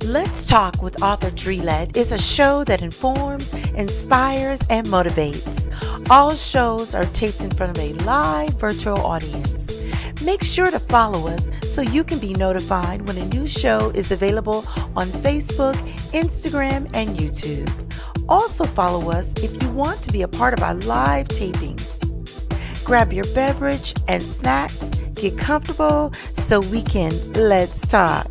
Let's Talk with author Dre Lett is a show that informs, inspires, and motivates. All shows are taped in front of a live virtual audience. Make sure to follow us so you can be notified when a new show is available on Facebook, Instagram, and YouTube. Also follow us if you want to be a part of our live taping. Grab your beverage and snacks, get comfortable so we can let's talk.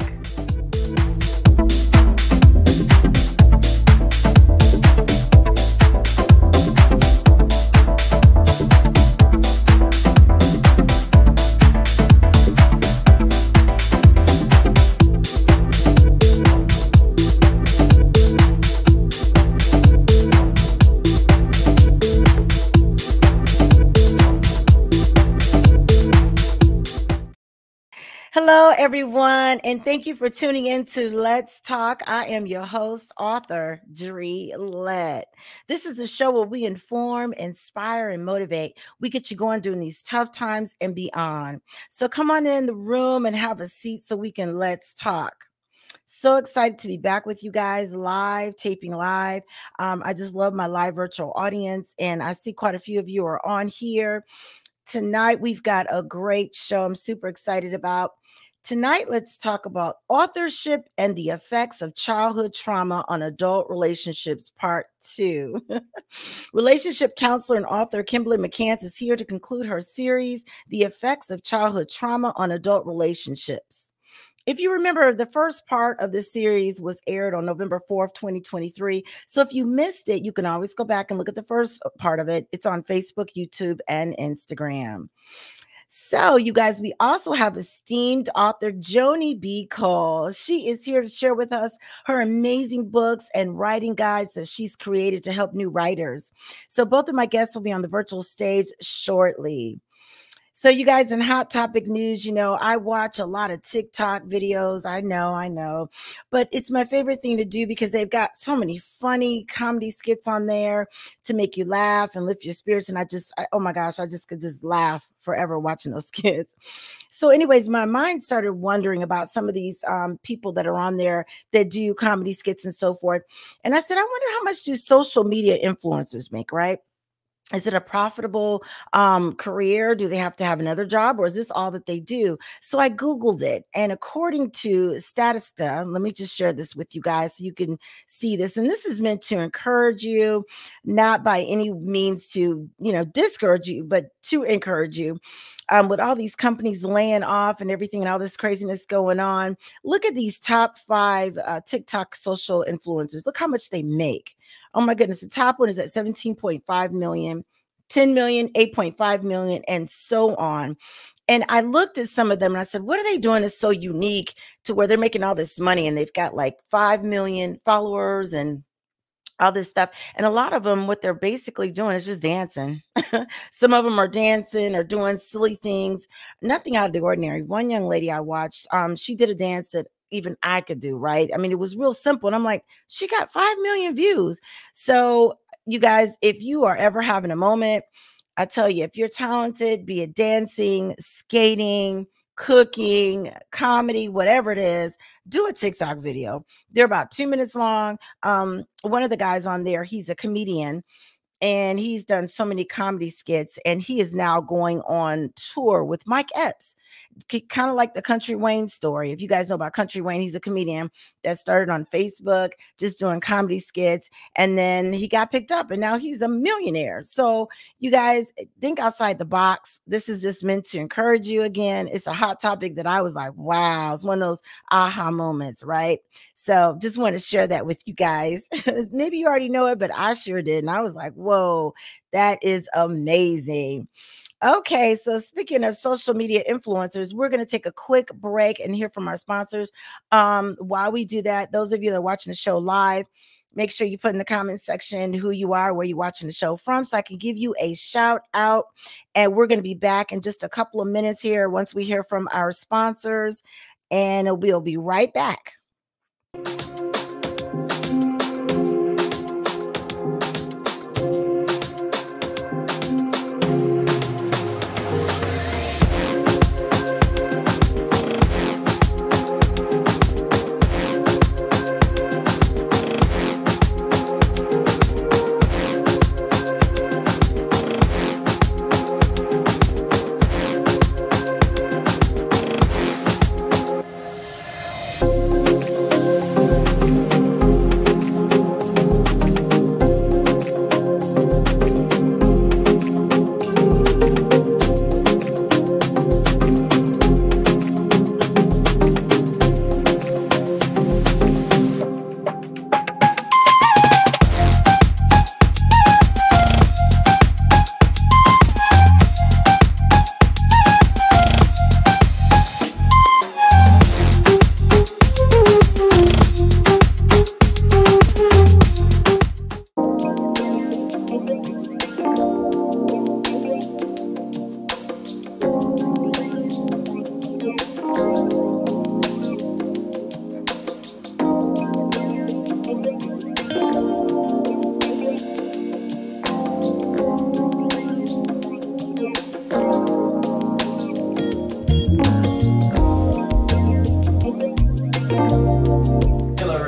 Hello, everyone, and thank you for tuning in to Let's Talk. I am your host, author Dre Lett. This is a show where we inform, inspire, and motivate. We get you going during these tough times and beyond. So come on in the room and have a seat so we can let's talk. So excited to be back with you guys live, taping live. I just love my live virtual audience, and I see quite a few of you are on here. Tonight, we've got a great show I'm super excited about. Tonight, let's talk about authorship and the effects of childhood trauma on adult relationships, part 2. Relationship counselor and author Kimberly McCants is here to conclude her series, The Effects of Childhood Trauma on Adult Relationships. If you remember, the first part of this series was aired on November 4th, 2023. So if you missed it, you can always go back and look at the first part of it. It's on Facebook, YouTube, and Instagram. So you guys, we also have esteemed author Joni B. She is here to share with us her amazing books and writing guides that she's created to help new writers. So both of my guests will be on the virtual stage shortly. So you guys, in hot topic news, you know, I watch a lot of TikTok videos. I know, but it's my favorite thing to do because they've got so many funny comedy skits on there to make you laugh and lift your spirits. And oh my gosh, I just could just laugh forever watching those skits. So anyways, my mind started wondering about some of these people that are on there that do comedy skits and so forth. And I said, I wonder how much do social media influencers make, right? Is it a profitable career? Do they have to have another job, or is this all that they do? So I Googled it, and according to Statista, let me just share this with you guys so you can see this. And this is meant to encourage you, not by any means to, discourage you, but to encourage you. With all these companies laying off and everything and all this craziness going on, look at these top 5 TikTok social influencers. Look how much they make. Oh my goodness, the top one is at 17.5 million, 10 million, 8.5 million, and so on. And I looked at some of them and I said, what are they doing that's so unique to where they're making all this money and they've got like 5 million followers and all this stuff. And a lot of them, what they're basically doing is just dancing. Some of them are dancing or doing silly things, nothing out of the ordinary. One young lady I watched, she did a dance that even I could do, right? I mean, it was real simple. And I'm like, she got 5 million views. So you guys, if you are ever having a moment, I tell you, if you're talented, be it dancing, skating, cooking, comedy, whatever it is, do a TikTok video. They're about 2 minutes long. One of the guys on there, he's a comedian, and he's done so many comedy skits, and he is now going on tour with Mike Epps. Kind of like the Country Wayne story. If you guys know about Country Wayne, he's a comedian that started on Facebook just doing comedy skits, and then he got picked up and now he's a millionaire. So you guys think outside the box. This is just meant to encourage you. Again, it's a hot topic that I was like, wow, it's one of those aha moments, right? So just want to share that with you guys. Maybe you already know it, but I sure did. And I was like, whoa, that is amazing. Okay, so speaking of social media influencers, we're going to take a quick break and hear from our sponsors. While we do that, those of you that are watching the show live, make sure you put in the comment section who you are, where you're watching the show from, so I can give you a shout out. And we're going to be back in just a couple of minutes here once we hear from our sponsors, and we'll be right back.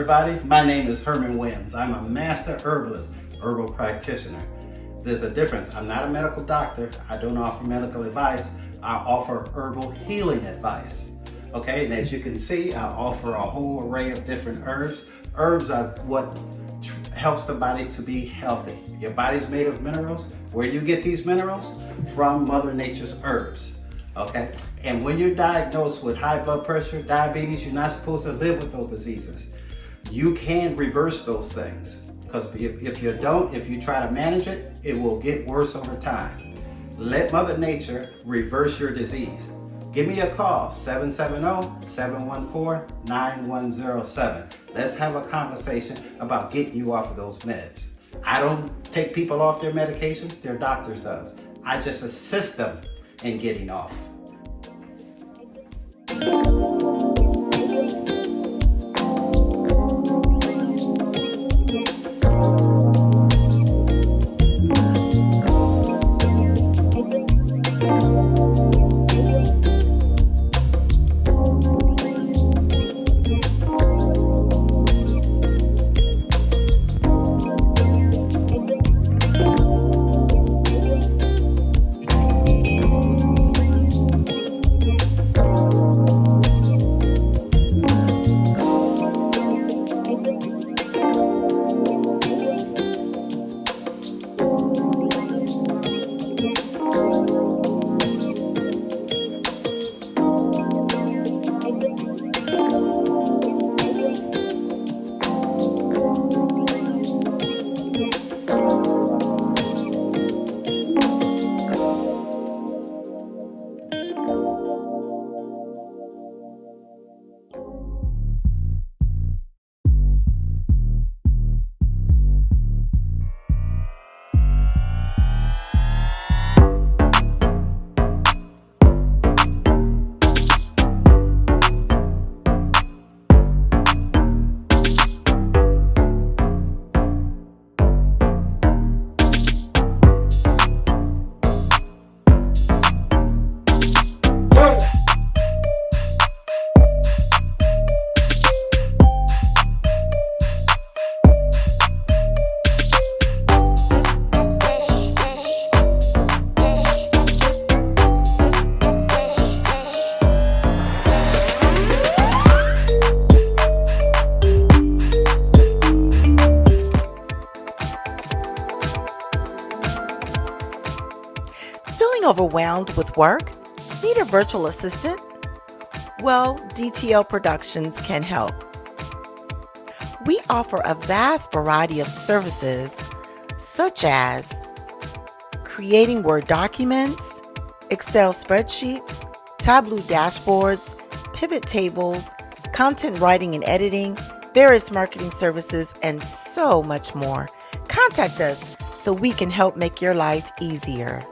everybody. My name is Herman Williams. I'm a master herbalist, herbal practitioner. There's a difference. I'm not a medical doctor. I don't offer medical advice. I offer herbal healing advice. Okay, and as you can see, I offer a whole array of different herbs. Herbs are what helps the body to be healthy. Your body's made of minerals. Where do you get these minerals? From Mother Nature's herbs. Okay, and when you're diagnosed with high blood pressure, diabetes, you're not supposed to live with those diseases. You can reverse those things, because if you don't, if you try to manage it, it will get worse over time. Let Mother Nature reverse your disease. Give me a call, 770-714-9107. Let's have a conversation about getting you off of those meds. I don't take people off their medications, their doctors does. I just assist them in getting off. Overwhelmed with work? Need a virtual assistant? Well, DTL Productions can help. We offer a vast variety of services, such as creating Word documents, Excel spreadsheets, Tableau dashboards, pivot tables, content writing and editing, various marketing services, and so much more. Contact us so we can help make your life easier.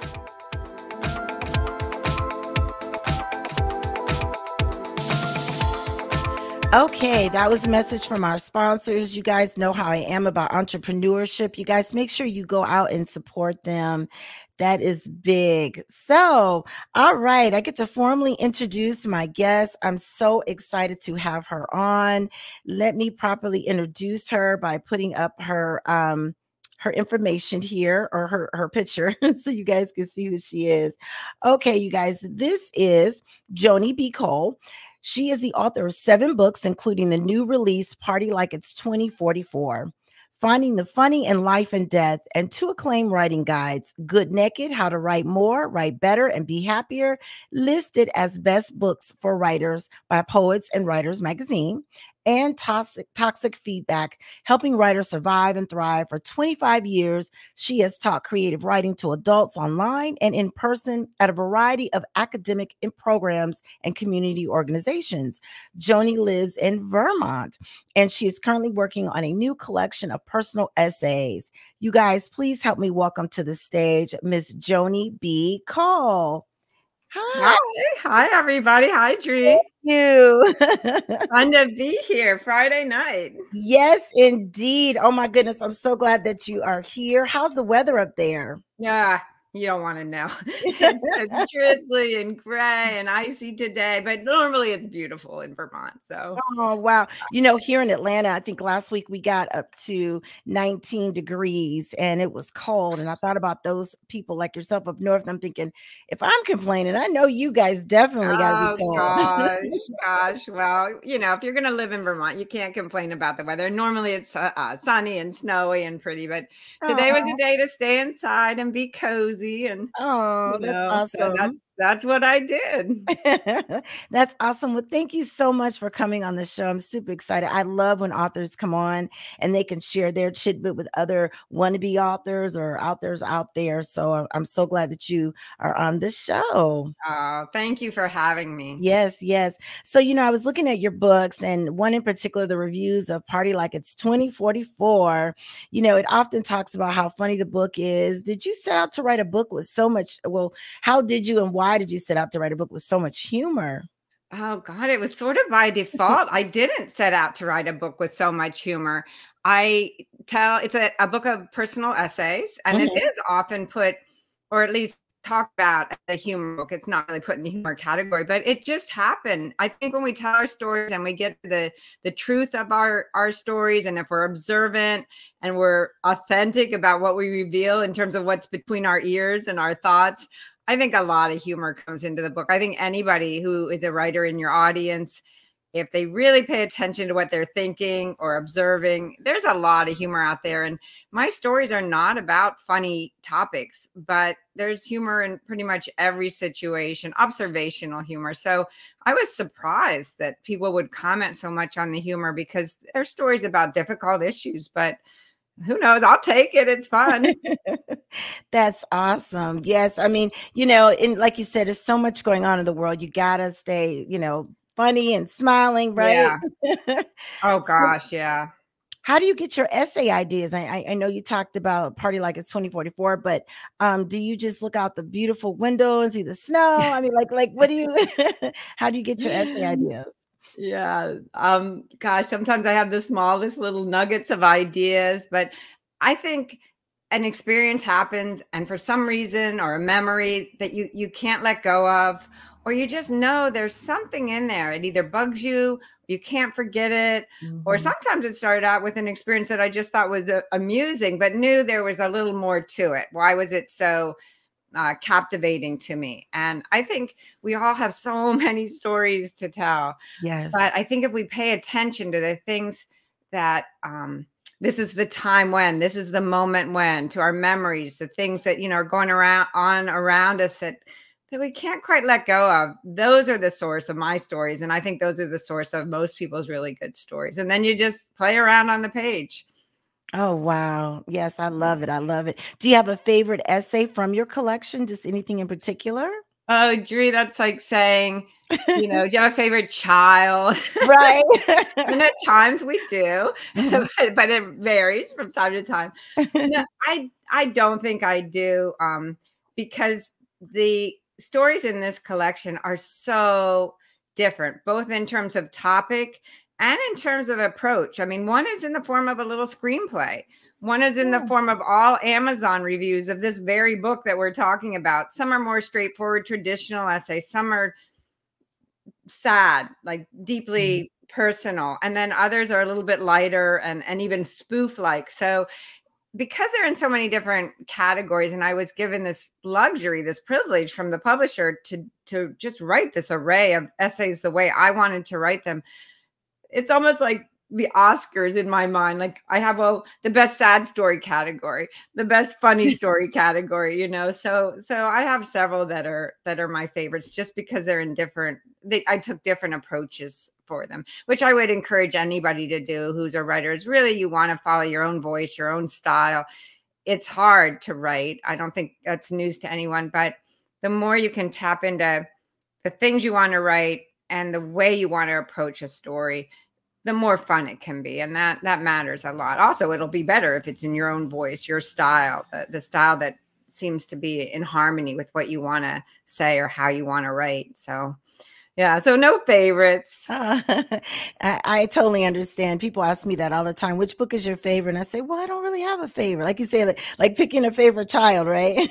Okay, that was a message from our sponsors. You guys know how I am about entrepreneurship. You guys make sure you go out and support them. That is big. So, all right, I get to formally introduce my guest. I'm so excited to have her on. Let me properly introduce her by putting up her information here, or her picture, so you guys can see who she is. Okay, you guys, this is Joni B. Cole. She is the author of 7 books, including the new release, Party Like It's 2044, Finding the Funny in Life and Death, and 2 acclaimed writing guides, Good Naked, How to Write More, Write Better, and Be Happier, listed as best books for writers by Poets and Writers magazine, and Toxic Feedback, helping writers survive and thrive. For 25 years, she has taught creative writing to adults online and in person at a variety of academic programs and community organizations. Joni lives in Vermont, and she is currently working on a new collection of personal essays. You guys, please help me welcome to the stage Miss Joni B. Cole. Hi. Hi, everybody. Hi, Dre. You. Fun to be here Friday night. Yes, indeed. Oh my goodness. I'm so glad that you are here. How's the weather up there? Yeah, You don't want to know. It's drizzly and gray and icy today, but normally it's beautiful in Vermont. So, Oh, wow. Here in Atlanta, I think last week we got up to 19 degrees and it was cold. And I thought about those people like yourself up north. And I'm thinking, if I'm complaining, I know you guys definitely got to be oh cold. gosh. Well, if you're going to live in Vermont, you can't complain about the weather. Normally it's sunny and snowy and pretty, but today was a day to stay inside and be cozy. And, Oh, that's so awesome. that's what I did. That's awesome. Well, thank you so much for coming on the show. I'm super excited. I love when authors come on and they can share their tidbit with other wannabe authors or authors out there. So I'm so glad that you are on this show. Oh, thank you for having me. Yes, yes. So, I was looking at your books and one in particular, the reviews of Party Like It's 2044. It often talks about how funny the book is. Did you set out to write a book with so much? Well, how did you and why did you set out to write a book with so much humor? Oh God, it was sort of by default. I didn't set out to write a book with so much humor. It's a book of personal essays, and it is often put, or at least talked about as a humor book. It's not really put in the humor category, but it just happened. I think when we tell our stories and we get to the truth of our stories, and if we're observant and we're authentic about what we reveal in terms of what's between our ears and our thoughts, I think a lot of humor comes into the book. I think anybody who is a writer in your audience, if they really pay attention to what they're thinking or observing, there's a lot of humor out there. And my stories are not about funny topics, but there's humor in pretty much every situation, observational humor. So I was surprised that people would comment so much on the humor because they're stories about difficult issues, but who knows? I'll take it. It's fun. That's awesome. Yes. I mean, and like you said, there's so much going on in the world. You gotta stay, funny and smiling, right? Yeah. Oh gosh, yeah. How do you get your essay ideas? I know you talked about Party Like It's 2044, but do you just look out the beautiful window and see the snow? I mean, like what do you how do you get your essay ideas? Yeah. Gosh, sometimes I have the smallest little nuggets of ideas, but I think an experience happens and for some reason or a memory that you can't let go of, or you just know there's something in there. It either bugs you, you can't forget it, or sometimes it started out with an experience that I just thought was amusing, but knew there was a little more to it. Why was it so captivating to me? And I think we all have so many stories to tell. Yes. But I think if we pay attention to the things that this is the time when, this is the moment when, to our memories, the things that are going around us that we can't quite let go of, those are the source of my stories. And I think those are the source of most people's really good stories. And then you just play around on the page. Oh, wow. Yes, I love it. I love it. Do you have a favorite essay from your collection? Just anything in particular? Oh, Dre, that's like saying, do you have a favorite child? Right. And at times we do, but it varies from time to time. No, I don't think I do, because the stories in this collection are so different, both in terms of topic and in terms of approach. I mean, one is in the form of a little screenplay. One is in the form of all Amazon reviews of this very book that we're talking about. Some are more straightforward, traditional essays. Some are sad, like deeply personal. And then others are a little bit lighter and even spoof-like. So because they're in so many different categories, and I was given this luxury, this privilege from the publisher to just write this array of essays the way I wanted to write them, it's almost like the Oscars in my mind. Like I have the best sad story category, the best funny story category, So I have several that are my favorites just because they're in different. I took different approaches for them, which I would encourage anybody to do who's a writer. Is really, you want to follow your own voice, your own style. It's hard to write. I don't think that's news to anyone, but the more you can tap into the things you want to write and the way you want to approach a story, the more fun it can be. And that matters a lot. Also, it'll be better if it's in your own voice, your style, the style that seems to be in harmony with what you want to say or how you want to write. So Yeah. So no favorites. I totally understand. People ask me that all the time. Which book is your favorite? And I say, well, I don't really have a favorite. Like you say, like picking a favorite child, right?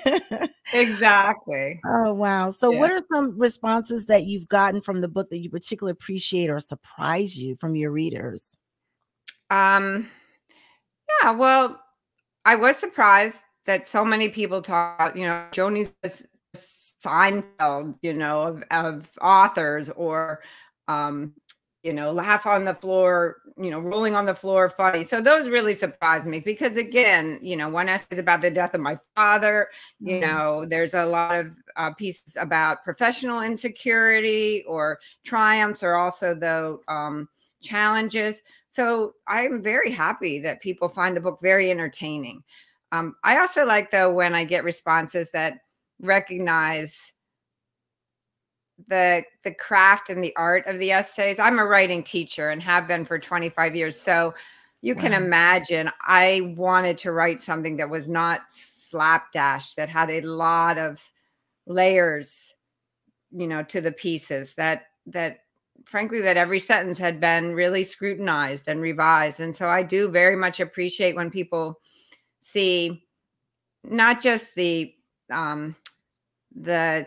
Exactly. Oh, wow. So Yeah. what are some responses that you've gotten from the book that you particularly appreciate or surprise you from your readers? Um, yeah, well, I was surprised that so many people talk, Joni's this Seinfeld, of authors, or, um, laugh on the floor, rolling on the floor, funny. So those really surprised me because, again, one essay is about the death of my father. Mm. There's a lot of pieces about professional insecurity or triumphs, or also the challenges. So I'm very happy that people find the book very entertaining. I also like, though, when I get responses that recognize the craft and the art of the essays. I'm a writing teacher and have been for 25 years. So you can Wow. imagine I wanted to write something that was not slapdash, that had a lot of layers, to the pieces, that frankly, that every sentence had been really scrutinized and revised. And so I do very much appreciate when people see not just um, the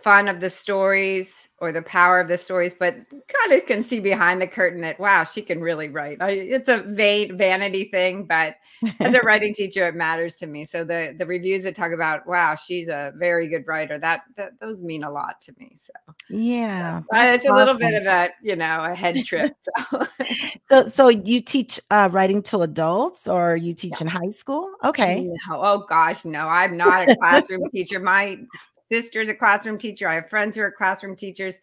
fun of the stories or the power of the stories, but kind of can see behind the curtain that, wow, she can really write. It's a vanity thing, but as a writing teacher, it matters to me. So the reviews that talk about, wow, she's a very good writer, that those mean a lot to me. So Yeah, that's it's a little bit awesome. of a head trip. So So you teach writing to adults or you teach in high school? Okay. no, oh gosh, no, I'm not a classroom teacher. My sister's a classroom teacher. I have friends who are classroom teachers.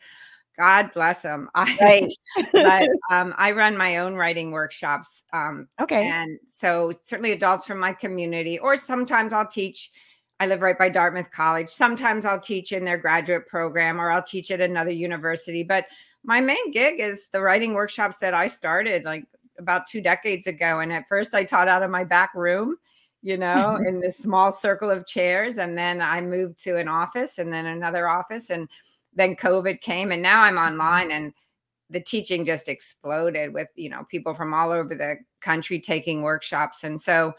God bless them. Right. But I run my own writing workshops. Okay. And so certainly adults from my community, or sometimes I'll teach. I live right by Dartmouth College. Sometimes I'll teach in their graduate program, or I'll teach at another university. But my main gig is the writing workshops that I started like about 2 decades ago. And at first I taught out of my back room, in this small circle of chairs. And then I moved to an office and then another office. And then COVID came, and now I'm online, and the teaching just exploded with, people from all over the country taking workshops. And so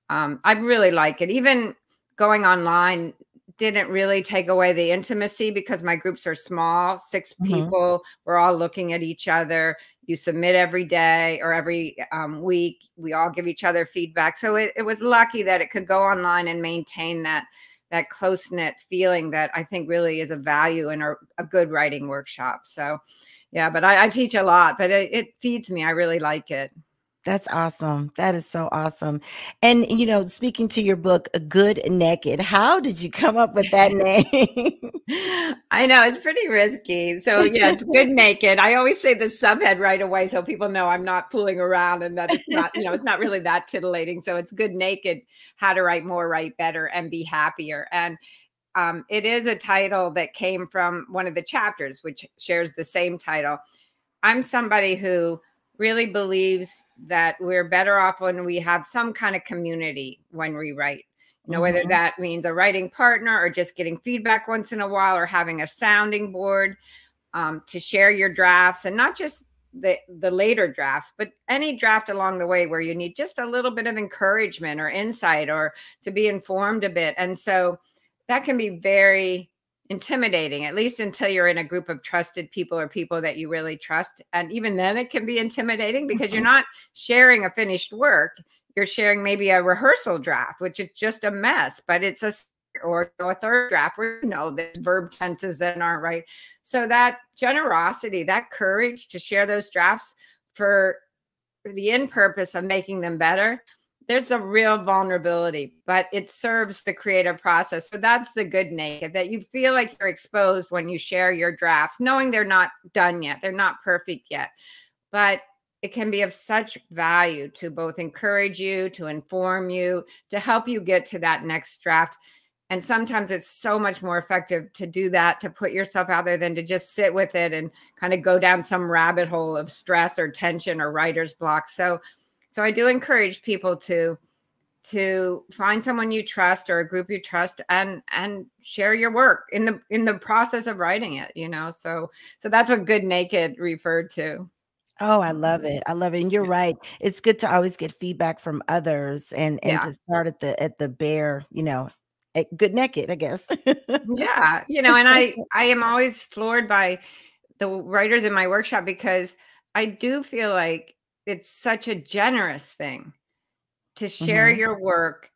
I really like it. Even going online didn't really take away the intimacy because my groups are small, 6 Mhm. people. We're all looking at each other. You submit every day or every week. We all give each other feedback. So it was lucky that it could go online and maintain that close-knit feeling that I think really is a value in a good writing workshop. So yeah, but I teach a lot, but it feeds me. I really like it. That's awesome. That is so awesome. And, speaking to your book, Good Naked, how did you come up with that name? I know it's pretty risky. So yeah, it's Good Naked. I always say the subhead right away so people know I'm not fooling around and that it's not, it's not really that titillating. So it's Good Naked, how to write more, write better, and be happier. And it is a title that came from one of the chapters, which shares the same title. I'm somebody who really believes that we're better off when we have some kind of community when we write. Whether Mhm. that means a writing partner or just getting feedback once in a while or having a sounding board to share your drafts, and not just the later drafts, but any draft along the way where you need just a little bit of encouragement or insight or to be informed a bit. And so that can be very intimidating, at least until you're in a group of trusted people or people that you really trust. And even then it can be intimidating because you're Mhm. not sharing a finished work. You're sharing maybe a rehearsal draft, which is just a mess, but it's a third draft where there's verb tenses that aren't right. So that generosity, that courage to share those drafts for the end purpose of making them better, there's a real vulnerability, but it serves the creative process. So that's the good naked, that you feel like you're exposed when you share your drafts, knowing they're not done yet, they're not perfect yet, but it can be of such value to both encourage you, to inform you, to help you get to that next draft. And sometimes it's so much more effective to do that, to put yourself out there, than to just sit with it and kind of go down some rabbit hole of stress or tension or writer's block. So I do encourage people to to find someone you trust or a group you trust and share your work in the process of writing it, you know. So that's what Good Naked referred to. Oh, I love it. I love it. And you're right. It's good to always get feedback from others and Yeah. to start at the bare, you know, at good naked, I guess. Yeah. You know, and I am always floored by the writers in my workshop, because I do feel like it's such a generous thing to share Mhm. your work,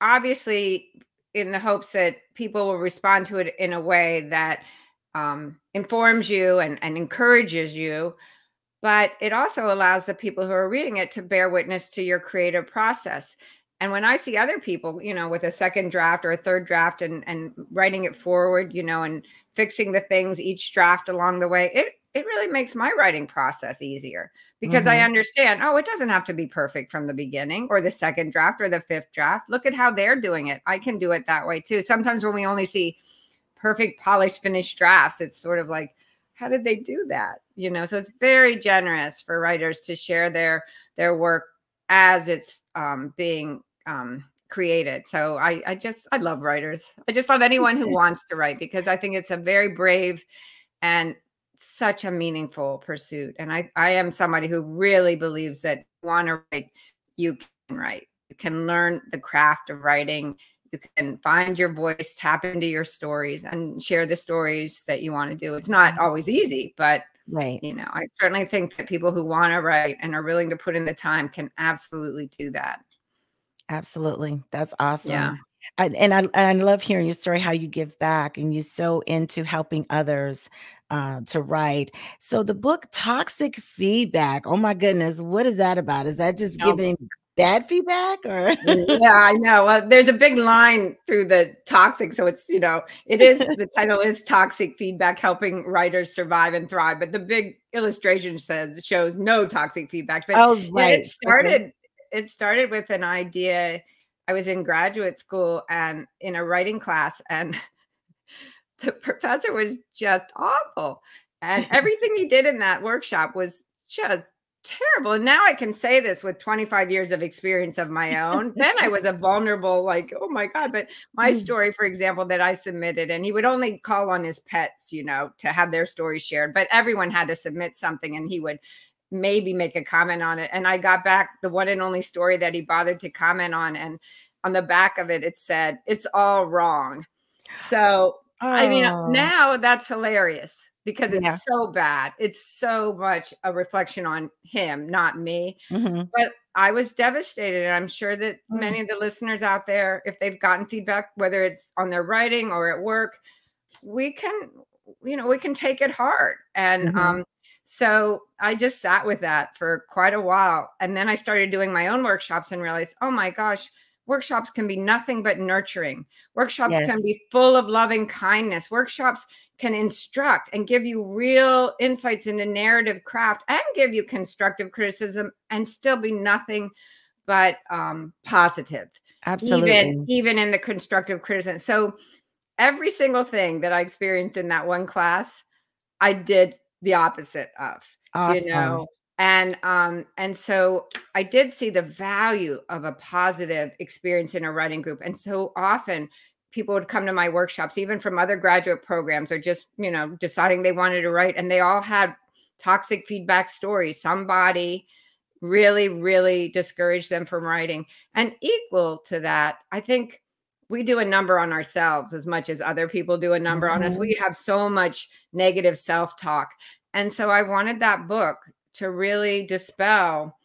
obviously in the hopes that people will respond to it in a way that informs you and encourages you. But it also allows the people who are reading it to bear witness to your creative process. And when I see other people, you know, with a second draft or a third draft and writing it forward, you know, and fixing the things each draft along the way, it really makes my writing process easier, because I Mhm. understand, oh, it doesn't have to be perfect from the beginning or the second draft or the fifth draft. Look at how they're doing it. I can do it that way too. Sometimes when we only see perfect, polished, finished drafts, it's sort of like, how did they do that? You know, so it's very generous for writers to share their work as it's being created. So I love writers. I just love anyone who wants to write, because I think it's a very brave and such a meaningful pursuit. And I am somebody who really believes that you want to write, you can write. You can learn the craft of writing. You can find your voice, tap into your stories, and share the stories that you want to do. It's not always easy, but Right. you know, I certainly think that people who want to write and are willing to put in the time can absolutely do that. Absolutely. That's Yeah. awesome. And I love hearing your story, how you give back and you're so into helping others to write. So the book Toxic Feedback, oh my goodness, what is that about? Is that just Oh, giving bad feedback or? yeah, I know. Well, there's a big line through the toxic. So it's, you know, it is, the title is Toxic Feedback, Helping Writers Survive and Thrive. But the big illustration shows no toxic feedback. But Oh, yeah, right. Okay. it started with an idea. I was in graduate school and in a writing class, and the professor was just awful. And everything he did in that workshop was just terrible. And now I can say this with 25 years of experience of my own. Then I was a vulnerable, like, oh my God. But my Mm. story, for example, that I submitted, and he would only call on his pets, you know, to have their story shared. But everyone had to submit something, and he would maybe make a comment on it. And I got back the one and only story that he bothered to comment on. And on the back of it, it said, "It's all wrong." So, I mean, Oh, now that's hilarious because yeah. it's so bad. It's so much a reflection on him, not me. Mhm. But I was devastated. And I'm sure that Mm. many of the listeners out there, if they've gotten feedback, whether it's on their writing or at work, we can, you know, we can take it hard. And Mhm. so I just sat with that for quite a while. And then I started doing my own workshops and realized, oh my gosh, workshops can be nothing but nurturing. Workshops Yes. can be full of loving kindness. Workshops can instruct and give you real insights into narrative craft and give you constructive criticism and still be nothing but positive, Absolutely. even in the constructive criticism. So every single thing that I experienced in that one class, I did the opposite of, you Awesome. know. And so I did see the value of a positive experience in a writing group. And so often people would come to my workshops, even from other graduate programs, or just, you know, deciding they wanted to write, and they all had toxic feedback stories. Somebody really, really discouraged them from writing. And equal to that, I think we do a number on ourselves as much as other people do a number on us. Mhm. We have so much negative self-talk. And so I wanted that book to really dispel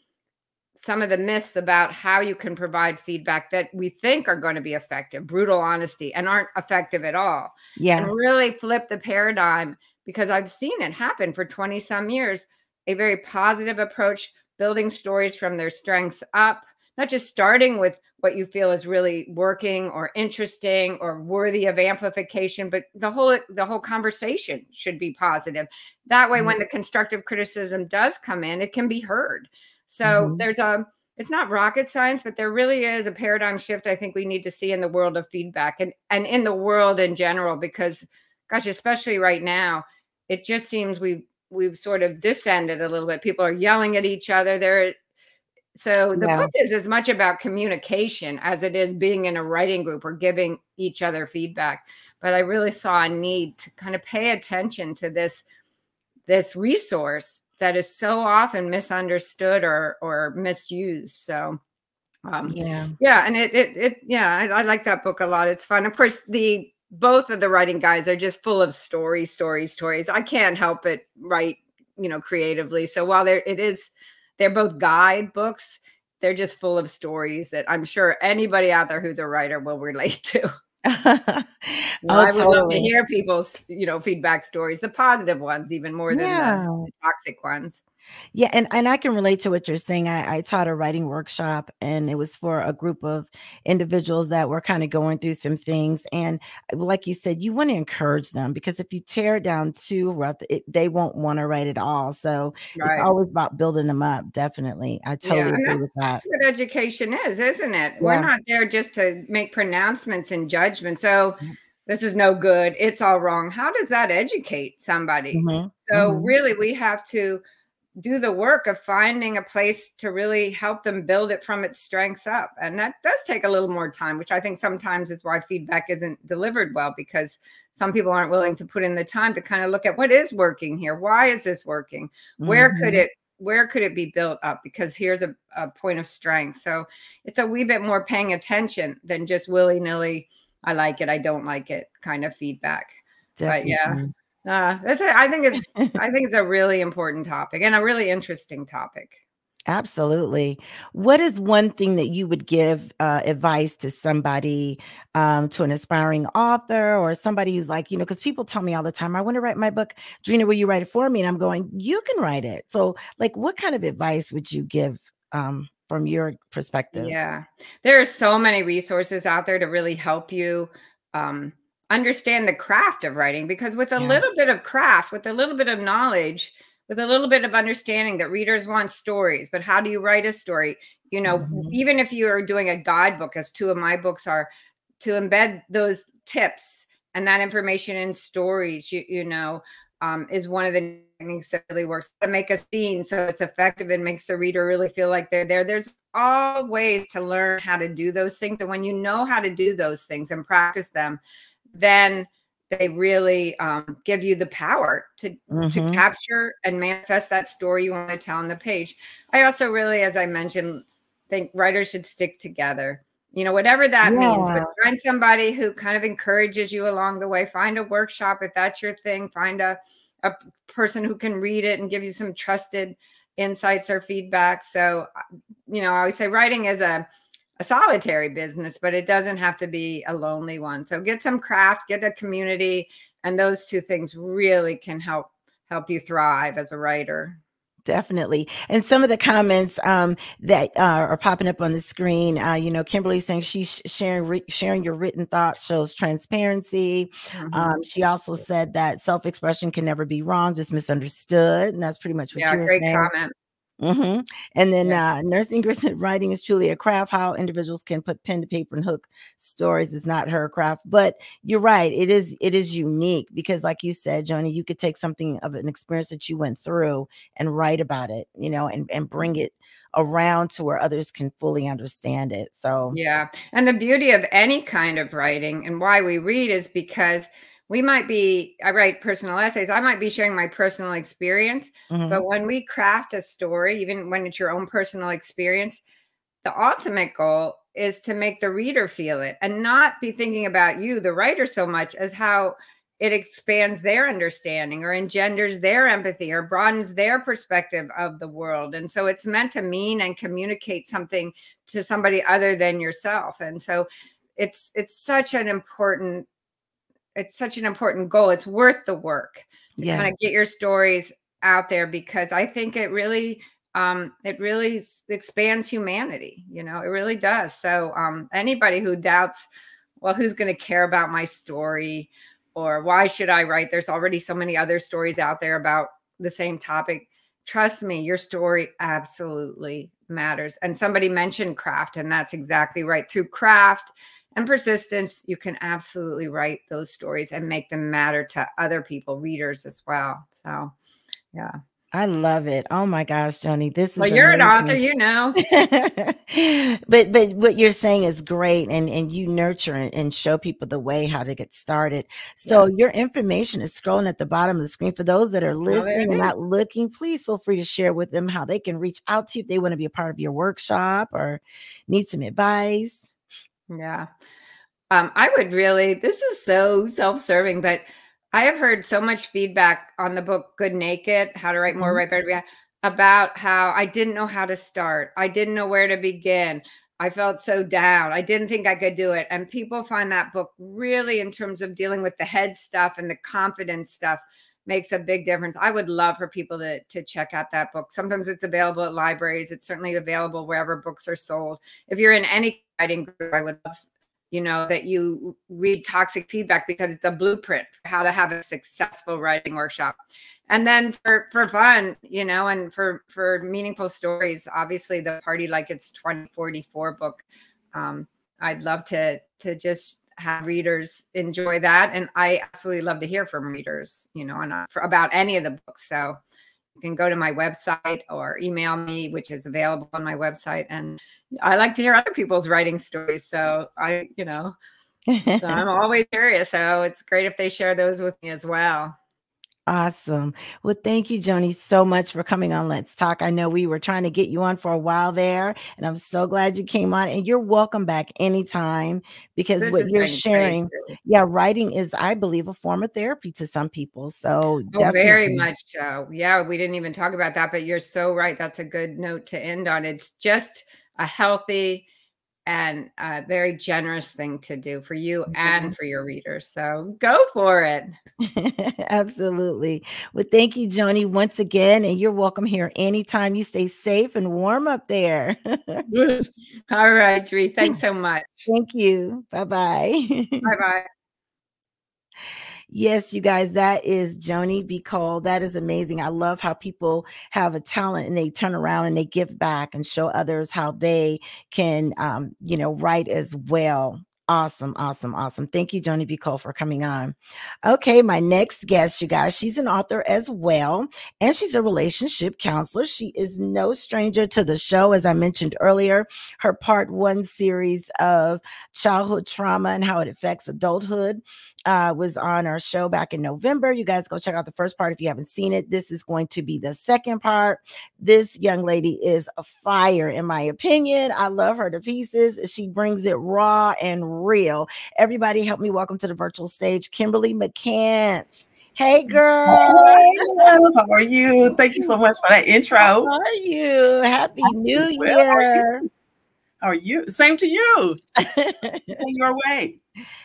some of the myths about how you can provide feedback that we think are going to be effective, brutal honesty, and aren't effective at all. And Yeah. really flip the paradigm, because I've seen it happen for 20 some years. A very positive approach, building stories from their strengths up, not just starting with what you feel is really working or interesting or worthy of amplification, but the whole conversation should be positive. That way, Mhm. when the constructive criticism does come in, it can be heard. So Mhm. there's it's not rocket science, but there really is a paradigm shift I think we need to see in the world of feedback, and in the world in general, because gosh, especially right now, it just seems we've sort of descended a little bit. People are yelling at each other. There So the Yeah. book is as much about communication as it is being in a writing group or giving each other feedback. But I really saw a need to kind of pay attention to this resource that is so often misunderstood or misused. So Yeah. yeah, and I like that book a lot. It's fun. Of course, both of the writing guys are just full of stories. I can't help but write, creatively. So while they're both guide books, they're just full of stories that I'm sure anybody out there who's a writer will relate to. Oh, I would love to totally. hear people's, feedback stories, the positive ones, even more than Yeah. the toxic ones. Yeah, and I can relate to what you're saying. I taught a writing workshop, and it was for a group of individuals that were kind of going through some things. And like you said, you want to encourage them, because if you tear it down too rough, they won't want to write at all. So it's Right. always about building them up. Definitely, I Yeah, totally and agree with that's that. what education is, isn't it? We're Yeah. not there just to make pronouncements and judgments. So this is no good. It's all wrong. How does that educate somebody? Hmm. So Hmm. really, we have to do the work of finding a place to really help them build it from its strengths up. And that does take a little more time, which I think sometimes is why feedback isn't delivered well, because some people aren't willing to put in the time to kind of look at what is working here. Why is this working? Where could Hmm. it be built up? Because here's a point of strength. So it's a wee bit more paying attention than just willy-nilly, I like it, I don't like it kind of feedback. But yeah, Definitely. I think it's a really important topic and a really interesting topic. Absolutely. What is one thing that you would give advice to somebody, to an aspiring author, or somebody who's like, because people tell me all the time, I want to write my book. Drina, will you write it for me? And I'm going, you can write it. So, like, what kind of advice would you give from your perspective? Yeah, there are so many resources out there to really help you um, understand the craft of writing. Because with a Yeah. little bit of craft, with a little bit of knowledge, with a little bit of understanding that readers want stories, but how do you write a story? Mhm. Even if you are doing a guidebook, as two of my books are, to embed those tips and that information in stories, is one of the techniques that really works. To make a scene so it's effective and makes the reader really feel like they're there. There's all ways to learn how to do those things. And when you know how to do those things and practice them, then they really give you the power to Mhm. capture and manifest that story you want to tell on the page. I also really, as I mentioned, think writers should stick together. Whatever that means, but Yeah, find somebody who kind of encourages you along the way. Find a workshop if that's your thing. Find a person who can read it and give you some trusted insights or feedback. So, I always say writing is a solitary business, but it doesn't have to be a lonely one. So get some craft, get a community, and those two things really can help you thrive as a writer. definitely. And some of the comments that are popping up on the screen, Kimberly saying she's sharing your written thoughts shows transparency. Mhm. She also said that self-expression can never be wrong, just misunderstood, and that's pretty much what Yeah, you're great saying. comment. Mhm. And then, Yeah. Nursing Grit said, "Writing is truly a craft. How individuals can put pen to paper and hook stories is not her craft." But you're right. It is unique because, like you said, Joni, you could take something of an experience that you went through and write about it, and bring it around to where others can fully understand it. So, Yeah. And the beauty of any kind of writing and why we read is because I write personal essays, I might be sharing my personal experience, mhm. but when we craft a story, even when it's your own personal experience, the ultimate goal is to make the reader feel it and not be thinking about you, the writer, so much as how it expands their understanding or engenders their empathy or broadens their perspective of the world. And so it's meant to mean and communicate something to somebody other than yourself. And so it's such an important goal. It's worth the work to kind Yes, of get your stories out there, because I think it really expands humanity. It really does. So anybody who doubts, well, who's going to care about my story, or why should I write? There's already so many other stories out there about the same topic. Trust me, your story absolutely matters. And somebody mentioned craft, and that's exactly right. Through craft and persistence, you can absolutely write those stories and make them matter to other people, readers as well. So, yeah. I love it. Oh my gosh, Joni, this Well, is you're an author, amazing. you know. But what you're saying is great, and you nurture and show people the way how to get started. So Yeah. your information is scrolling at the bottom of the screen. For those that are Oh, there listening it and is. not looking, please feel free to share with them how they can reach out to you if they want to be a part of your workshop or need some advice. Yeah. I would really, this is so self-serving, but I have heard so much feedback on the book Good Naked, How to Write More, Mhm. Write Better, about how I didn't know how to start. I didn't know where to begin. I felt so down. I didn't think I could do it. And people find that book really, in terms of dealing with the head stuff and the confidence stuff, makes a big difference. I would love for people to check out that book. Sometimes it's available at libraries. It's certainly available wherever books are sold. If you're in any writing group, I would love, you know, that you read Toxic Feedback, because it's a blueprint for how to have a successful writing workshop. And then for fun, you know, and for meaningful stories, obviously the Party Like It's 2044 book. I'd love to just have readers enjoy that. And I absolutely love to hear from readers, you know, and about any of the books. So you can go to my website or email me, which is available on my website. And I like to hear other people's writing stories. So you know, so I'm always curious. So it's great if they share those with me as well. Awesome. Well, thank you, Joni, so much for coming on Let's Talk. I know we were trying to get you on for a while there, and I'm so glad you came on. And you're welcome back anytime, because This what has you're been great. sharing, yeah, writing is, I believe, a form of therapy to some people. So Oh, very definitely. much so. Yeah, we didn't even talk about that, but you're so right. That's a good note to end on. It's just a healthy and a very generous thing to do for you and for your readers. So go for it. Absolutely. Well, thank you, Joni, once again. And you're welcome here anytime. You stay safe and warm up there. All right, Dre. Thanks so much. Thank you. Bye bye. Bye bye. Yes, you guys, that is Joni B. Cole. That is amazing. I love how people have a talent and they turn around and they give back and show others how they can, write as well. Awesome, awesome, awesome. Thank you, Joni B. Cole, for coming on. Okay, my next guest, you guys, she's an author as well, and she's a relationship counselor. She is no stranger to the show. As I mentioned earlier, her part one series of childhood trauma and how it affects adulthood was on our show back in November. You guys go check out the first part if you haven't seen it. This is going to be the second part. This young lady is a fire, in my opinion. I love her to pieces. She brings it raw and real. Everybody, help me welcome to the virtual stage, Kimberly McCants. Hey, girl. Hey, love. How are you? Thank you so much for that intro. How are you? Happy New Well, Year. how are you? Same to you. Your way.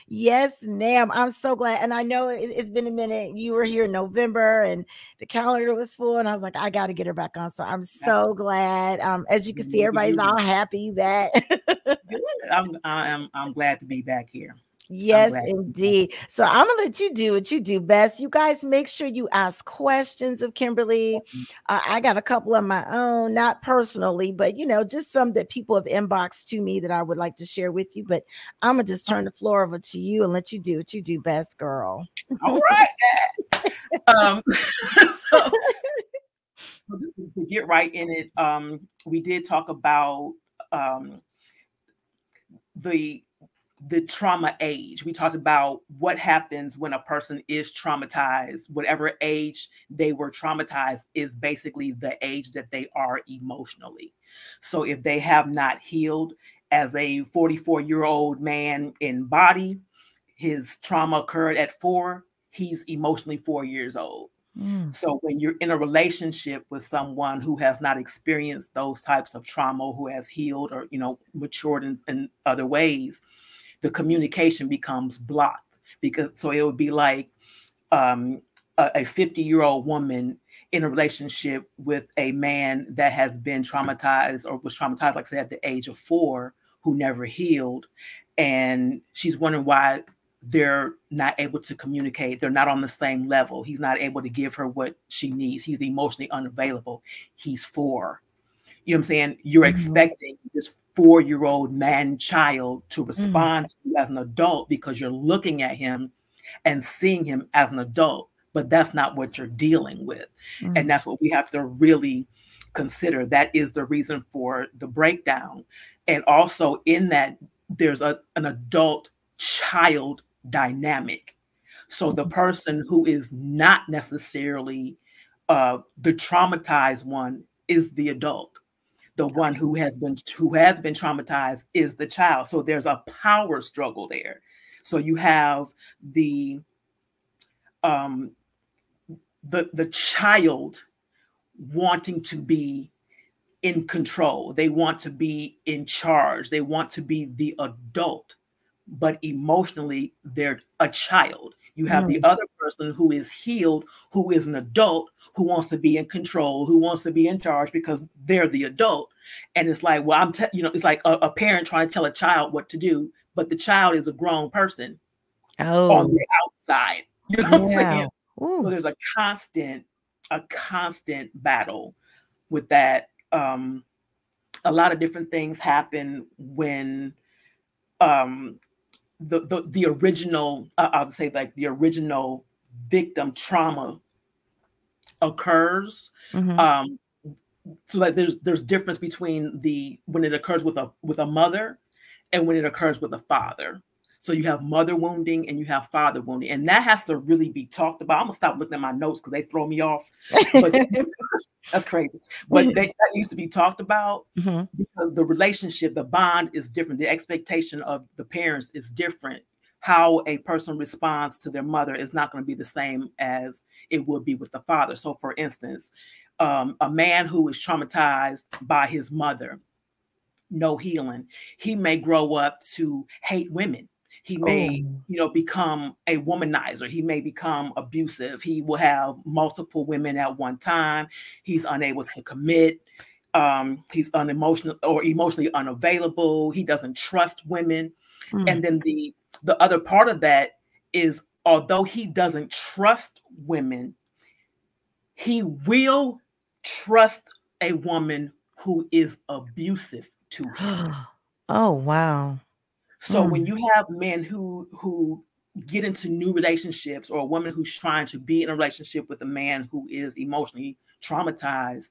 Yes, ma'am. I'm so glad. And I know it's been a minute. You were here in November and the calendar was full. And I was like, I got to get her back on. So I'm so glad. As you can see, everybody's all happy that. Good. I'm glad to be back here. Yes, indeed. So I'm gonna let you do what you do best. You guys make sure you ask questions of Kimberly. I got a couple of my own, not personally, but just some that people have inboxed to me that I would like to share with you. But I'm gonna just turn the floor over to you and let you do what you do best, girl. All right. So to get right in it, we did talk about the trauma age. We talked about what happens when a person is traumatized. Whatever age they were traumatized is basically the age that they are emotionally. So if they have not healed as a 44-year-old man in body, his trauma occurred at 4, he's emotionally 4 years old. So when you're in a relationship with someone who has not experienced those types of trauma, who has healed or, matured in other ways, the communication becomes blocked. So it would be like a 50-year-old woman in a relationship with a man that has been traumatized or was traumatized, like I said, at the age of 4, who never healed. And she's wondering why they're not able to communicate. They're not on the same level. He's not able to give her what she needs. He's emotionally unavailable. He's 4. You know what I'm saying? You're expecting this 4-year-old man child to respond to you as an adult because you're looking at him and seeing him as an adult. but that's not what you're dealing with. Mm. And that's what we have to really consider. That is the reason for the breakdown. And also in that, there's an adult child dynamic. So the person who is not necessarily the traumatized one is the adult. The one who has been traumatized is the child. So there's a power struggle there. So you have the child wanting to be in control. They want to be in charge. They want to be the adult, but emotionally they're a child. You have the other person who is healed, who is an adult, who wants to be in control, who wants to be in charge because they're the adult. And it's like, well, it's like a parent trying to tell a child what to do, but the child is a grown person on the outside. You know what I'm saying? So there's a constant battle with that. A lot of different things happen when the original, I would say like the original victim trauma occurs. So like there's difference between when it occurs with a mother and when it occurs with a father. So you have mother wounding and you have father wounding, and that has to really be talked about. I'm gonna stop looking at my notes because they throw me off. But that's crazy. But that needs to be talked about because the relationship, the bond is different. The expectation of the parents is different. How a person responds to their mother is not going to be the same as it would be with the father. So for instance, a man who is traumatized by his mother, no healing, he may grow up to hate women. He may, become a womanizer. He may become abusive. He will have multiple women at one time. He's unable to commit. He's unemotional or emotionally unavailable. He doesn't trust women. And then the other part of that is, although he doesn't trust women, he will trust a woman who is abusive to him. Oh, wow. So when you have men who get into new relationships, or a woman who's trying to be in a relationship with a man who is emotionally traumatized,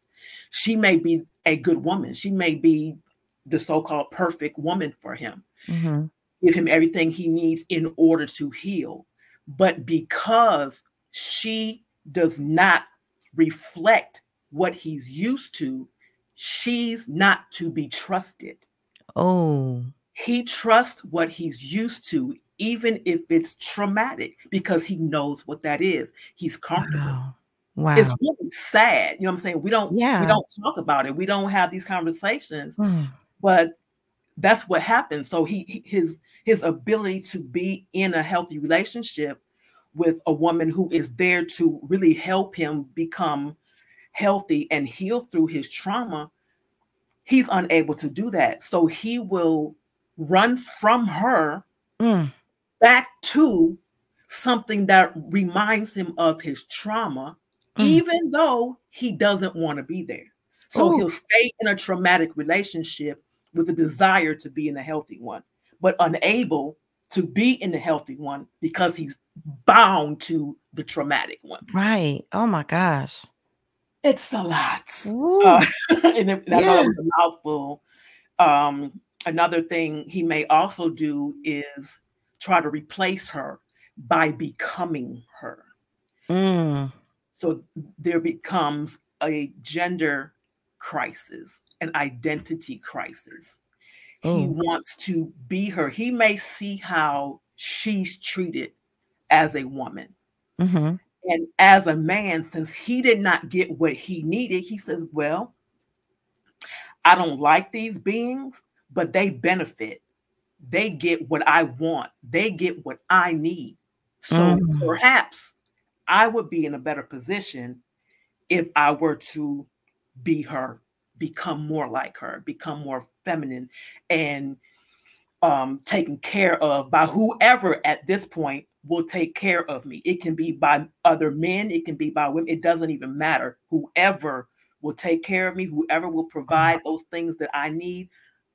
she may be a good woman. She may be the so-called perfect woman for him. Give him everything he needs in order to heal. But because she does not reflect what he's used to, she's not to be trusted. He trusts what he's used to, even if it's traumatic, because he knows what that is. He's comfortable. Wow. It's really sad. You know what I'm saying? We don't talk about it. We don't have these conversations, but that's what happens. So his ability to be in a healthy relationship with a woman who is there to really help him become healthy and heal through his trauma, he's unable to do that. So he will run from her back to something that reminds him of his trauma, even though he doesn't want to be there. So he'll stay in a traumatic relationship with a desire to be in a healthy one, but unable to be in the healthy one because he's bound to the traumatic one. Right. Oh my gosh. It's a lot. And I know that was a mouthful. Another thing he may also do is try to replace her by becoming her. So there becomes a gender crisis, an identity crisis. He wants to be her. He may see how she's treated as a woman. And as a man, since he did not get what he needed, he says, well, I don't like these beings, but they benefit. They get what I want. They get what I need. So perhaps I would be in a better position if I were to be her, become more like her, become more feminine, and taken care of by whoever at this point will take care of me. It can be by other men. It can be by women. It doesn't even matter. Whoever will take care of me, whoever will provide those things that I need,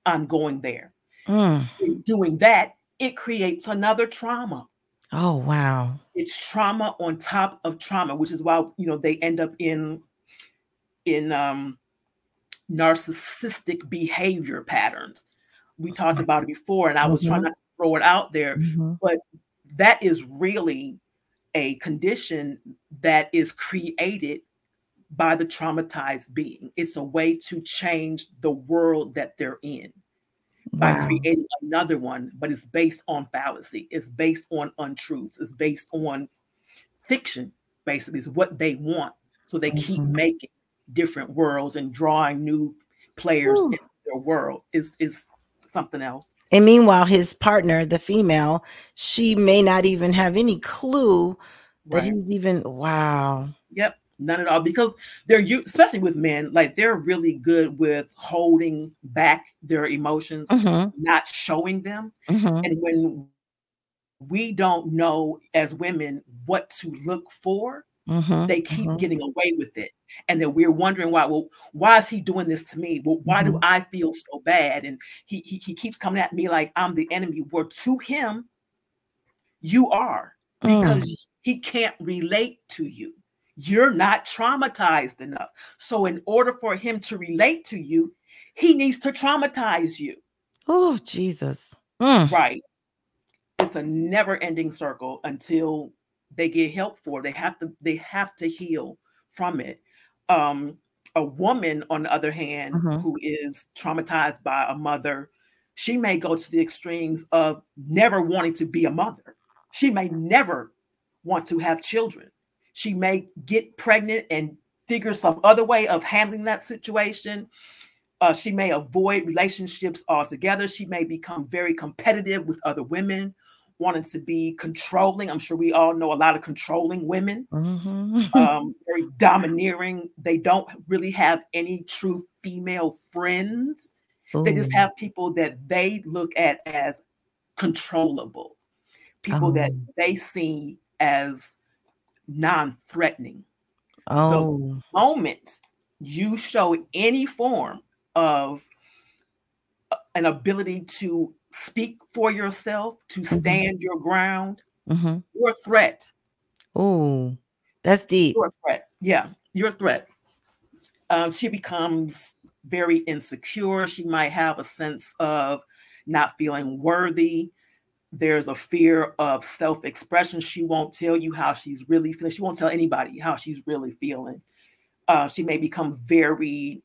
I'm going there. In doing that, it creates another trauma. Oh, wow. It's trauma on top of trauma, which is why, you know, they end up in narcissistic behavior patterns. We talked about it before, and I was trying not to throw it out there, but that is really a condition that is created by the traumatized being. It's a way to change the world that they're in by creating another one, but it's based on fallacy. It's based on untruths. It's based on fiction, basically, is what they want. So they keep making different worlds and drawing new players into their world is something else. And meanwhile, his partner, the female, she may not even have any clue that he's even, Yep, none at all. Because they're, especially with men, like they're really good with holding back their emotions, not showing them. And when we don't know as women what to look for, they keep getting away with it. And then we're wondering why, well, why is he doing this to me? Well, why do I feel so bad? And he keeps coming at me like I'm the enemy. Where to him, you are, because he can't relate to you. You're not traumatized enough. So in order for him to relate to you, he needs to traumatize you. Oh, Jesus. Right. It's a never-ending circle until they get help for it. They have to heal from it. A woman, on the other hand, who is traumatized by a mother, she may go to the extremes of never wanting to be a mother. She may never want to have children. She may get pregnant and figure some other way of handling that situation. She may avoid relationships altogether. She may become very competitive with other women, wanting to be controlling. I'm sure we all know a lot of controlling women, very domineering. They don't really have any true female friends. They just have people that they look at as controllable, people that they see as non-threatening. The moment you show any form of an ability to speak for yourself, to stand your ground, you're a threat. Oh, that's deep. You're a threat. Yeah, you're a threat. She becomes very insecure. She might have a sense of not feeling worthy. There's a fear of self-expression. She won't tell you how she's really feeling. She won't tell anybody how she's really feeling. She may become very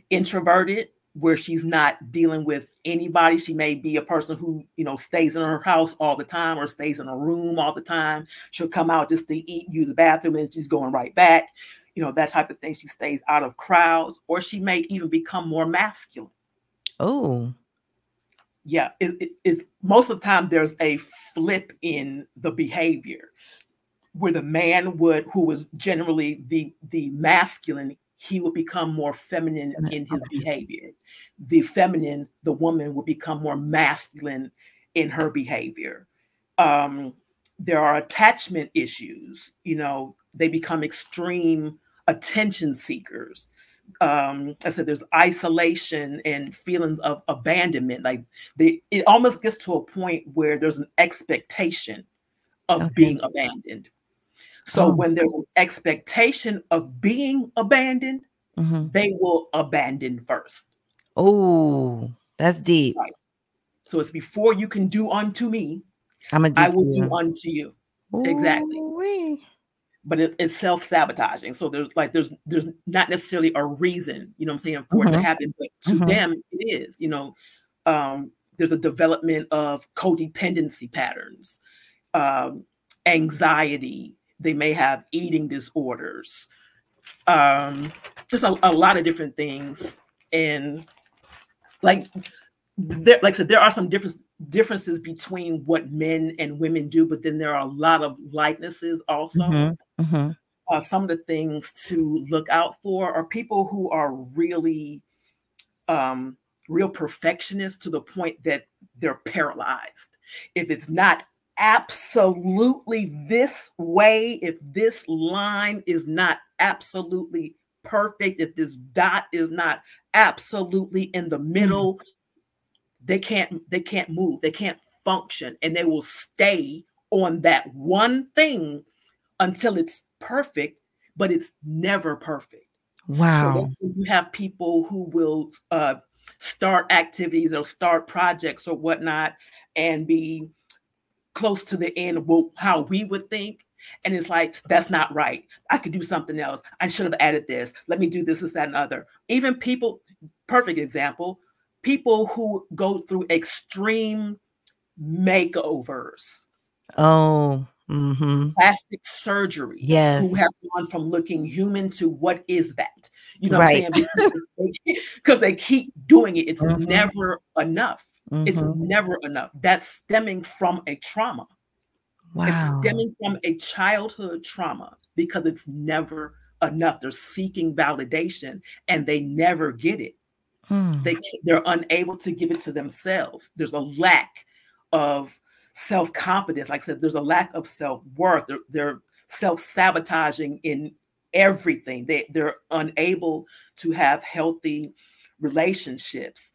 introverted, where she's not dealing with anybody. She may be a person who, you know, stays in her house all the time or stays in a room all the time. She'll come out just to eat, use the bathroom, and she's going right back. You know, that type of thing. She stays out of crowds, or she may even become more masculine. Oh. Yeah, most of the time there's a flip in the behavior where the man who was generally the masculine, he would become more feminine in his behavior. The woman would become more masculine in her behavior. There are attachment issues. You know, they become extreme attention seekers. I said there's isolation and feelings of abandonment. Like it almost gets to a point where there's an expectation of being abandoned. So when there's an expectation of being abandoned, they will abandon first. Oh, that's deep. Right. So it's before you can do unto me, I will do unto you. Ooh, exactly. Wee. But it's self-sabotaging. So there's not necessarily a reason, you know what I'm saying, for it to happen. But to them, it is, you know, there's a development of codependency patterns, anxiety. They may have eating disorders. Just a lot of different things. And like I said, there are some differences between what men and women do, but then there are a lot of likenesses also. Some of the things to look out for are people who are really real perfectionists to the point that they're paralyzed. If it's not absolutely this way, if this line is not absolutely perfect, if this dot is not absolutely in the middle, they can't move, they can't function, and they will stay on that one thing until it's perfect, but it's never perfect. So Wow. that's when you have people who will start activities or start projects or whatnot and be close to the end of how we would think. And it's like, that's not right. I could do something else. I should have added this. Let me do this, this, that, and other. Even people, perfect example, people who go through extreme makeovers. Oh, mm-hmm. Plastic surgeries, Yes. who have gone from looking human to what is that? You know Right. what I'm saying? Because they keep doing it. It's Mm-hmm. never enough. Mm-hmm. It's never enough. That's stemming from a trauma. Wow. It's stemming from a childhood trauma because it's never enough. They're seeking validation and they never get it. They're unable to give it to themselves. There's a lack of self-confidence. Like I said, there's a lack of self-worth. They're self-sabotaging in everything. They're unable to have healthy relationships.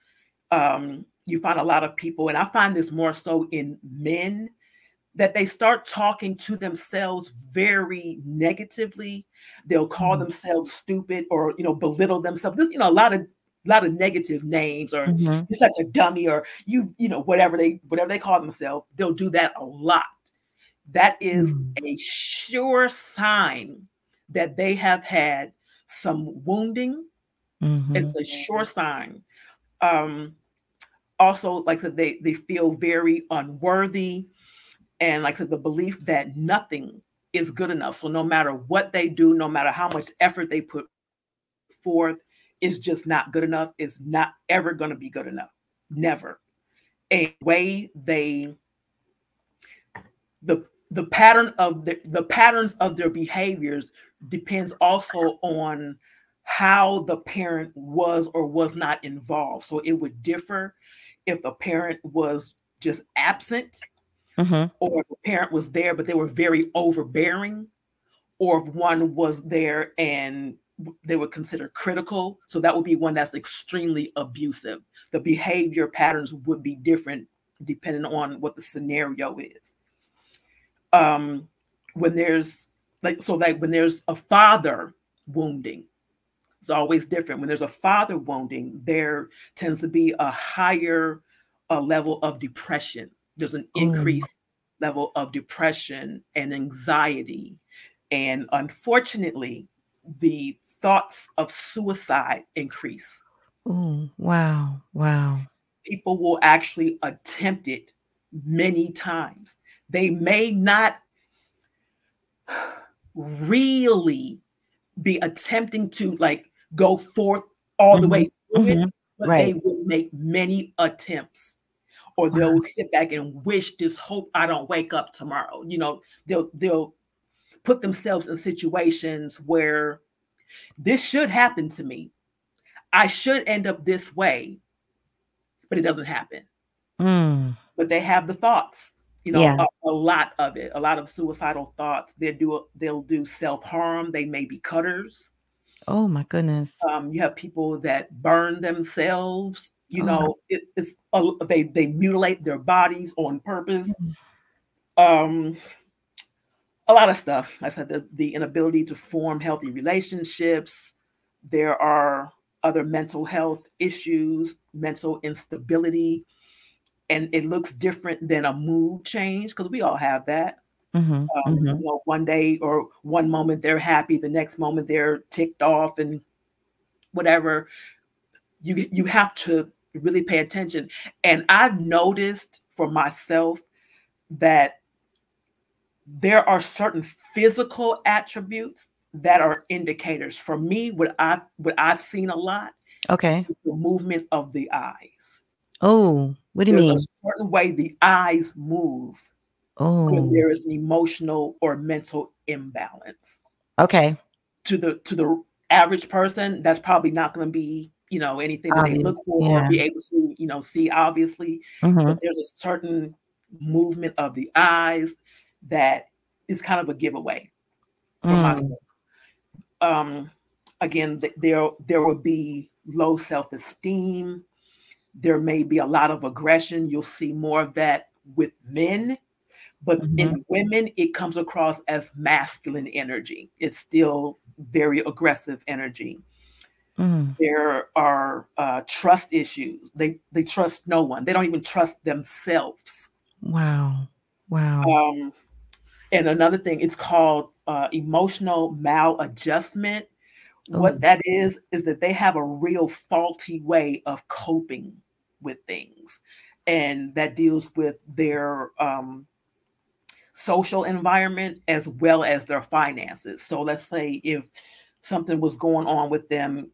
You find a lot of people, and I find this more so in men, that they start talking to themselves very negatively. They'll call themselves stupid or, belittle themselves. This, a lot of negative names, or you're such a dummy, or whatever they call themselves. They'll do that a lot. That is a sure sign that they have had some wounding. It's a sure sign. Also, like I said, they feel very unworthy. And like I said, the belief that nothing is good enough. So no matter what they do, no matter how much effort they put forth, is just not good enough. It's not ever going to be good enough. Never. A way the patterns of their behaviors depends also on how the parent was or was not involved. So it would differ if the parent was just absent, or if the parent was there but they were very overbearing, or if one was there and they would consider critical. So that would be one that's extremely abusive. The behavior patterns would be different depending on what the scenario is. When there's when there's a father wounding, it's always different. When there's a father wounding, there tends to be a higher level of depression. There's an increased level of depression and anxiety. And unfortunately, the thoughts of suicide increase. Oh, wow. Wow. People will actually attempt it many times. They may not really be attempting to go forth all the way through it, but they will make many attempts, or they'll sit back and wish, just hope I don't wake up tomorrow. They'll put themselves in situations where this should happen to me. I should end up this way, but it doesn't happen. But they have the thoughts, a lot of it, a lot of suicidal thoughts. They'll do self-harm. They may be cutters. Oh my goodness. You have people that burn themselves. They mutilate their bodies on purpose. A lot of stuff. I said the inability to form healthy relationships. There are other mental health issues, mental instability, and it looks different than a mood change, because we all have that. One day or one moment they're happy, the next moment they're ticked off and whatever. You have to really pay attention. And I've noticed for myself that there are certain physical attributes that are indicators. For me, what I've seen a lot, is the movement of the eyes. Oh, what do you mean? There's a certain way the eyes move when there is an emotional or mental imbalance. Okay. To the average person, that's probably not going to be, anything that they look for or be able to, see obviously. But there's a certain movement of the eyes that is kind of a giveaway for myself. Again, there will be low self-esteem. There may be a lot of aggression. You'll see more of that with men, But in women, it comes across as masculine energy. It's still very aggressive energy. There are trust issues. They trust no one. They don't even trust themselves. Wow. Wow. And another thing, it's called emotional maladjustment. What Oh, that is that they have a real faulty way of coping with things. And that deals with their social environment as well as their finances. So let's say if something was going on with them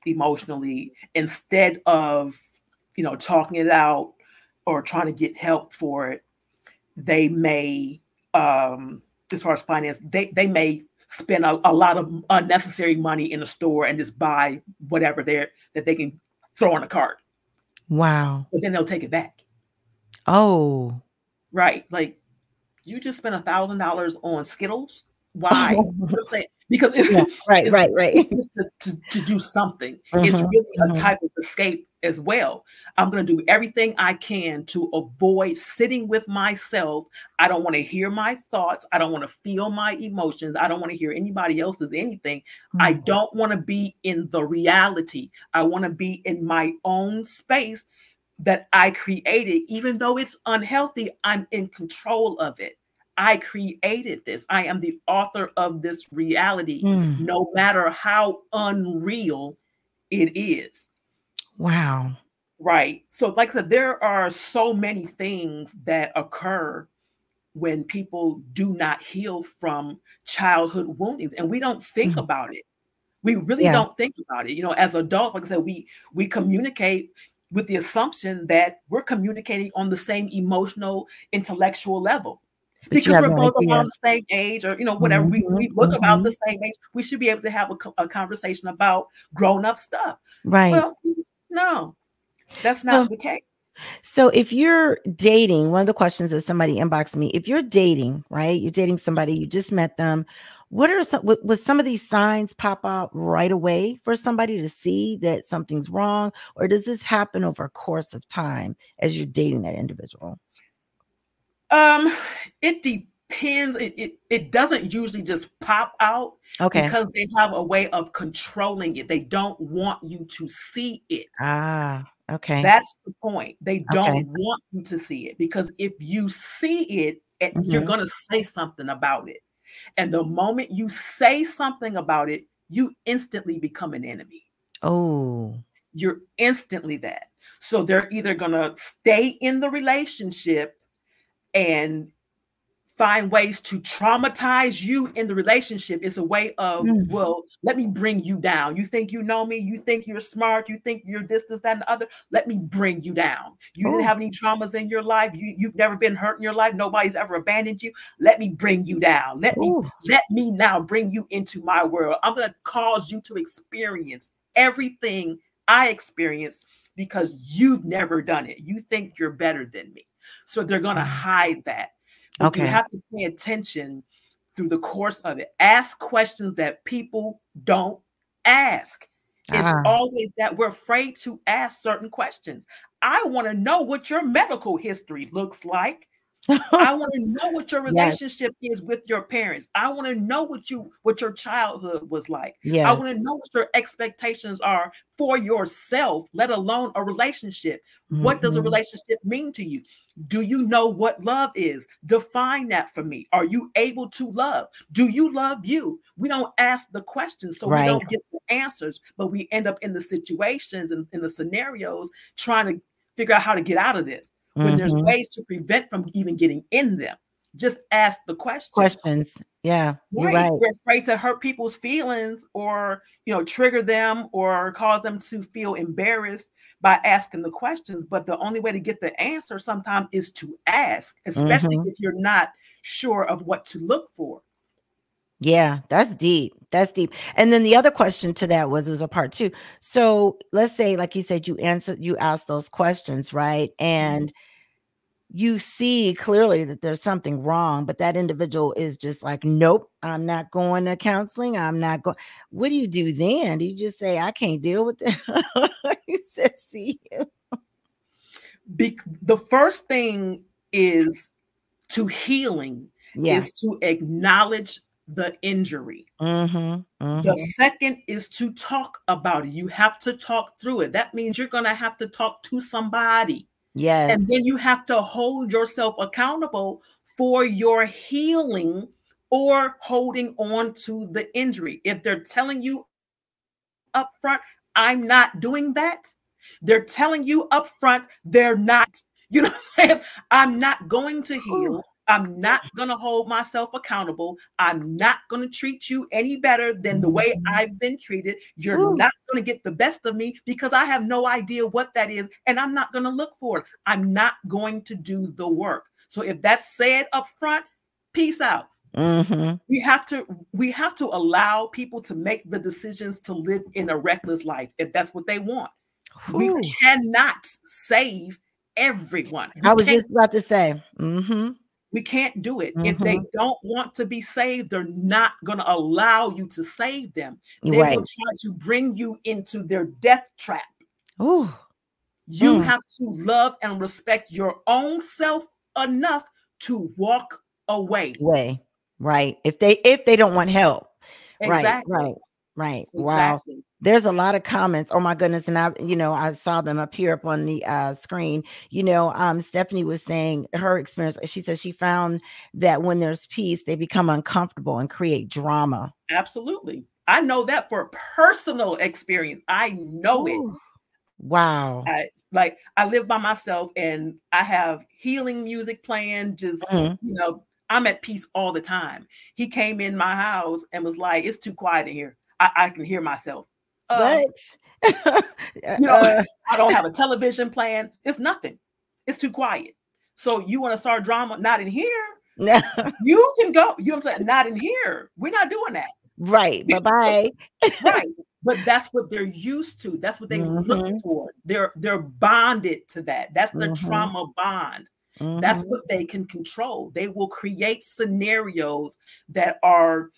emotionally, instead of, talking it out or trying to get help for it, they may, as far as finance, they may spend a lot of unnecessary money in the store and just buy whatever that they can throw in a cart. wow. But then they'll take it back. Oh. Right. Like, you just spent $1,000 on Skittles. Why? You know what I'm saying? Because it's, right. it's just to do something. It's really a type of escape as well. I'm going to do everything I can to avoid sitting with myself. I don't want to hear my thoughts. I don't want to feel my emotions. I don't want to hear anybody else's anything. I don't want to be in the reality. I want to be in my own space that I created. Even though it's unhealthy, I'm in control of it. I created this. I am the author of this reality, no matter how unreal it is. Wow. Right. So like I said, there are so many things that occur when people do not heal from childhood woundings, and we don't think about it. We really don't think about it. As adults, like I said, we communicate with the assumption that we're communicating on the same emotional, intellectual level. Because we're both around the same age, or whatever, we look about the same age. We should be able to have a conversation about grown-up stuff. Right. Well, no, that's not the case. So if you're dating, one of the questions that somebody inboxed me, if you're dating, right, you're dating somebody, you just met them, would some of these signs pop out right away for somebody to see that something's wrong? Or does this happen over a course of time as you're dating that individual? It depends. It doesn't usually just pop out, because they have a way of controlling it. They don't want you to see it. Okay. That's the point. They don't want you to see it, because if you see it, you're going to say something about it. And the moment you say something about it, you instantly become an enemy. Oh. You're instantly that. So they're either going to stay in the relationship and find ways to traumatize you in the relationship. It's a way of, well, let me bring you down. You think you know me? You think you're smart? You think you're this, that, and the other? Let me bring you down. You didn't have any traumas in your life. You've never been hurt in your life. Nobody's ever abandoned you. Let me bring you down. Let me now bring you into my world. I'm going to cause you to experience everything I experienced because you've never done it. You think you're better than me. So they're going to hide that. But you have to pay attention through the course of it. Ask questions that people don't ask. It's always that we're afraid to ask certain questions. I want to know what your medical history looks like. I want to know what your relationship is with your parents. I want to know what your childhood was like. I want to know what your expectations are for yourself, let alone a relationship. What does a relationship mean to you? Do you know what love is? Define that for me. Are you able to love? Do you love you? We don't ask the questions, so we don't get the answers, but we end up in the situations and in the scenarios trying to figure out how to get out of this. When there's ways to prevent from even getting in them. Just ask the questions. Yeah, you're right. We're afraid to hurt people's feelings or, trigger them or cause them to feel embarrassed by asking the questions. But the only way to get the answer sometimes is to ask, especially if you're not sure of what to look for. Yeah, that's deep. That's deep. And then the other question to that was a part two. So let's say, like you said, you asked those questions, right? And you see clearly that there's something wrong, but that individual is just like, nope, I'm not going to counseling. I'm not going. What do you do then? Do you just say, I can't deal with it? You said, see you. The first thing is to healing Yeah. is to acknowledge the injury. The second is to talk about it. You have to talk through it. That means you're going to have to talk to somebody. Yes. And then you have to hold yourself accountable for your healing or holding on to the injury. If they're telling you up front, I'm not doing that, they're telling you up front, they're not. You know what I'm saying? I'm not going to heal. I'm not going to hold myself accountable. I'm not going to treat you any better than the way I've been treated. You're not going to get the best of me because I have no idea what that is, and I'm not going to look for it. I'm not going to do the work. So if that's said up front, peace out. We have to allow people to make the decisions to live in a reckless life if that's what they want. We cannot save everyone. I was just about to say. We can't do it. If they don't want to be saved, they're not going to allow you to save them. They will try to bring you into their death trap. You have to love and respect your own self enough to walk away. Right. If they don't want help. Exactly. Right. Wow. There's a lot of comments. Oh my goodness. And I saw them appear up on the screen. Stephanie was saying her experience. She said she found that when there's peace, they become uncomfortable and create drama. Absolutely. I know that for personal experience. I know it. Wow. I live by myself and I have healing music playing. Just, I'm at peace all the time. He came in my house and was like, it's too quiet in here. I can hear myself. What? I don't have a television playing. It's nothing. It's too quiet. So you want to start drama? Not in here. You can go. You know what I'm saying? Not in here. We're not doing that. Right. Bye-bye. Right. But that's what they're used to. That's what they look for. They're bonded to that. That's the trauma bond. That's what they can control. They will create scenarios that are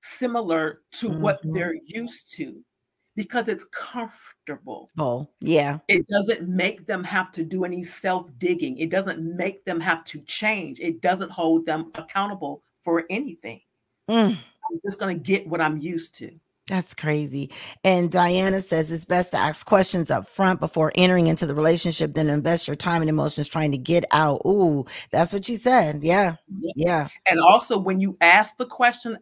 similar to what they're used to because it's comfortable. Yeah. It doesn't make them have to do any self-digging. It doesn't make them have to change. It doesn't hold them accountable for anything. I'm just going to get what I'm used to. That's crazy. And Diana says it's best to ask questions up front before entering into the relationship than invest your time and emotions trying to get out. Ooh, that's what she said. Yeah. And also when you ask the question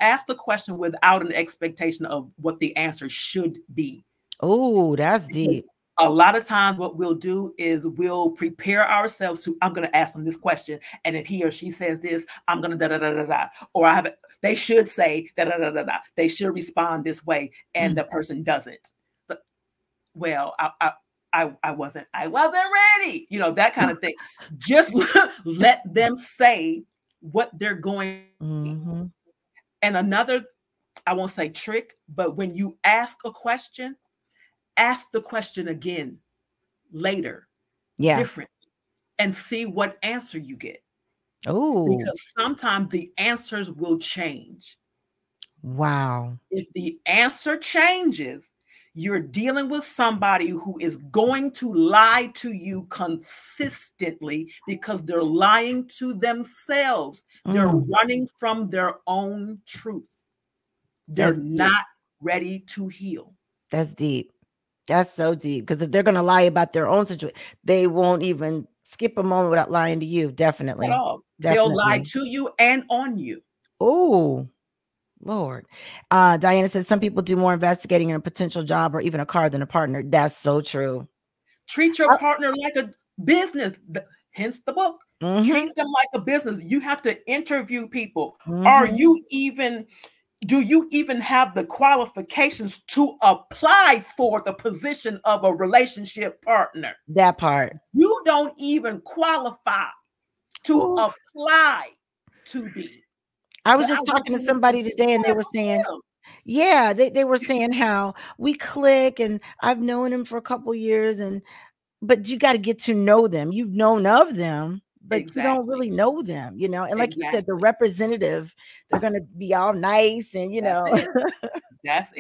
without an expectation of what the answer should be. Oh, that's deep. A lot of times what we'll do is we'll prepare ourselves to, I'm going to ask them this question. And if he or she says this, I'm going to da-da-da-da-da. Or they should say da-da-da-da-da. They should respond this way. And the person doesn't. But, well, I wasn't ready. That kind of thing. Just let them say what they're going. And another, I won't say trick, but when you ask a question, ask the question again later, different, and see what answer you get. Because sometimes the answers will change. Wow. If the answer changes, you're dealing with somebody who is going to lie to you consistently because they're lying to themselves. They're running from their own truth. They're not ready to heal. That's deep. That's so deep. Because if they're going to lie about their own situation, they won't even skip a moment without lying to you. Definitely. At all. They'll lie to you and on you. Oh, Lord. Diana says some people do more investigating in a potential job or even a car than a partner. That's so true. Treat your partner like a business. Hence the book. Treat them like a business. You have to interview people. Do you even have the qualifications to apply for the position of a relationship partner? That part. You don't even qualify to apply to be. I was just talking to somebody today and they were saying, they were saying how we click and I've known him for a couple years but you got to get to know them. You've known of them, but you don't really know them, and like you said, the representative, they're going to be all nice and, That's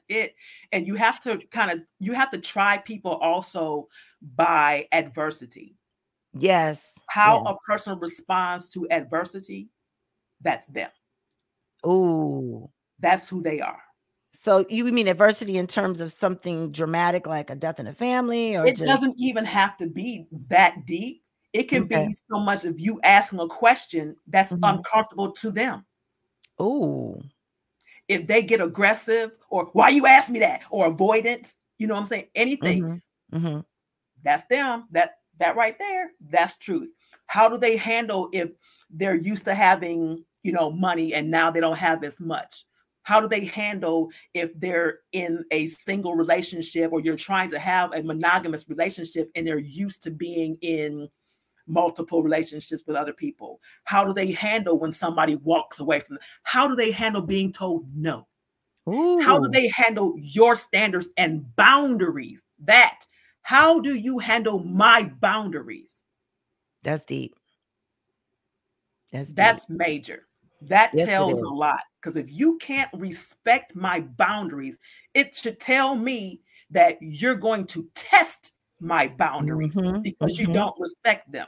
it. And you have to try people also by adversity. Yes. How a person responds to adversity, that's them. Ooh. That's who they are. So you mean adversity in terms of something dramatic like a death in the family, or It just doesn't even have to be that deep. It can okay. be so much of you asking a question that's Mhm. uncomfortable to them. Ooh. If they get aggressive, or why you ask me that, or avoidance, you know what I'm saying? Anything, Mhm. Mhm. that's them. That right there, that's truth. How do they handle if they're used to having, you know, money and now they don't have as much? How do they handle if they're in a single relationship, or you're trying to have a monogamous relationship and they're used to being in multiple relationships with other people? How do they handle when somebody walks away from them? How do they handle being told no? How do Ooh. they handle your standards and boundaries? How do you handle my boundaries? That's deep. That's deep. That's major. That Yes, it tells a is. lot. Because if you can't respect my boundaries, it should tell me that you're going to test my boundaries Mhm. because you Mhm. don't respect them.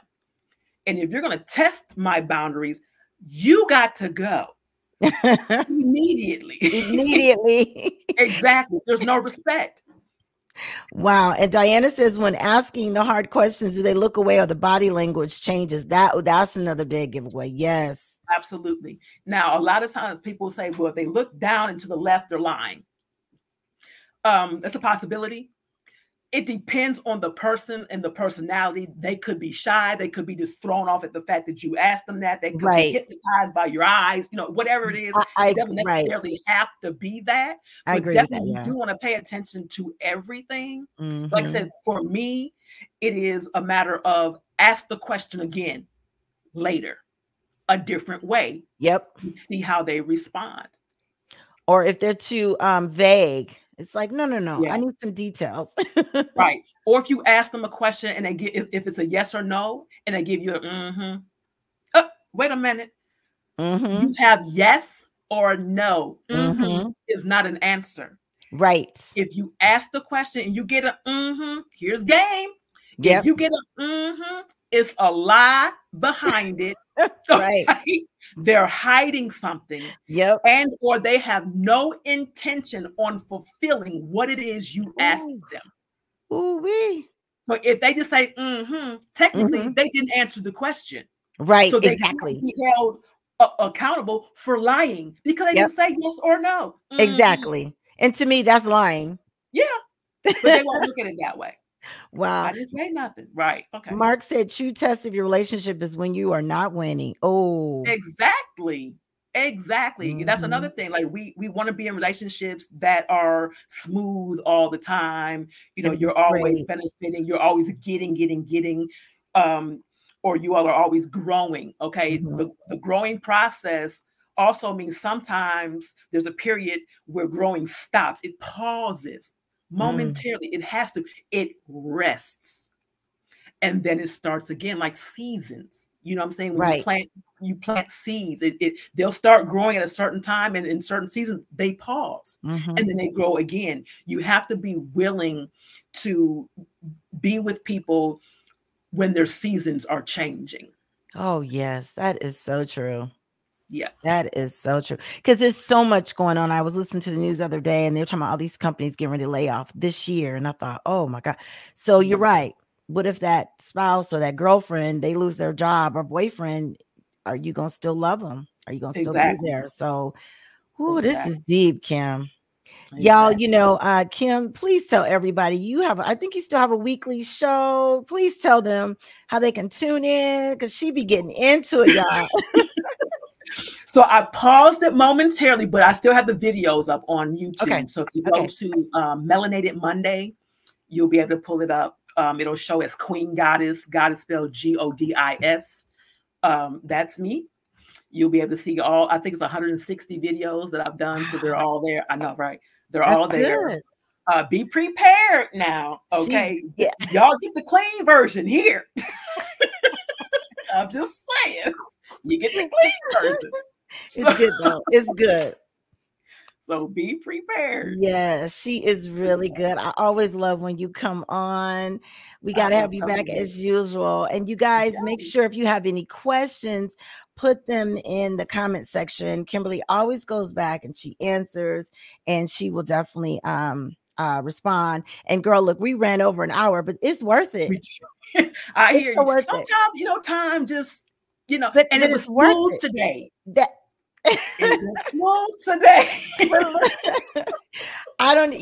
And if you're going to test my boundaries, you got to go immediately. Immediately. Exactly. There's no respect. Wow. And Diana says, when asking the hard questions, do they look away or the body language changes? That's another big giveaway. Yes. Absolutely. Now, a lot of times people say, well, if they look down and to the left, they're lying. That's a possibility. It depends on the person and the personality. They could be shy. They could be just thrown off at the fact that you asked them that. They could be Right. hypnotized by your eyes, you know, whatever it is. It doesn't Right. necessarily have to be that, I but agree with that. definitely you Yeah. do want to pay attention to everything. Like I Mhm. said, for me, it is a matter of ask the question again later, a different way. Yep. See how they respond. Or if they're too vague, it's like, no, I Yeah. need some details. Right. Or if you ask them a question and they get, if it's a yes or no, and they give you a wait a minute. You have yes or no. Is not an answer. Right. If you ask the question and you get a here's game. If Yep. you get a it's a lie behind it. Right. Okay? They're hiding something. Yep. And or they have no intention on fulfilling what it is you asked them. Ooh wee. But if they just say technically they didn't answer the question. Right. So they Exactly. can't be held accountable for lying because they Yep. didn't say yes or no. Exactly. And to me, that's lying. Yeah, but they won't look at it that way. Wow. I didn't say nothing. Right. Okay. Mark said true test of your relationship is when you are not winning. Oh. Exactly. That's another thing. Like we want to be in relationships that are smooth all the time. You know, you're always benefiting, you're always getting, or you all are always growing. Okay. The growing process also means sometimes there's a period where growing stops, it pauses momentarily. It rests. And then it starts again, like seasons. You know what I'm saying? When you plant seeds, they'll start growing at a certain time, and in certain seasons they pause and then they grow again. You have to be willing to be with people when their seasons are changing. Oh yes, that is so true. Yeah. That is so true. Because there's so much going on. I was listening to the news the other day and they were talking about all these companies getting ready to lay off this year. And I thought, oh my God. So you're right. What if that spouse or that girlfriend, they lose their job or boyfriend? Are you going to still love them? Are you going to still be there? So, this is deep, Kim. Y'all, you know, Kim, please tell everybody I think you still have a weekly show. Please tell them how they can tune in because she be getting into it, y'all. So I paused it momentarily, but I still have the videos up on YouTube. Okay. So if you go to Melanated Monday, you'll be able to pull it up. It'll show as Queen Goddess. God is spelled Godis. That's me. You'll be able to see I think it's 160 videos that I've done. So they're all there. I know, right? They're all there. Good. Be prepared now. Okay. Y'all get the clean version here. I'm just saying. You get the clean version. It's good though. It's good. So be prepared. Yes, she is really good. I always love when you come on. We got to have you back as usual. And you guys, make sure if you have any questions, put them in the comment section. Kimberly always goes back and she answers, and she will definitely respond. And girl, look, we ran over an hour, but it's worth it. I hear you. Sometimes, time just, but it was smooth today. It was smooth today. I don't,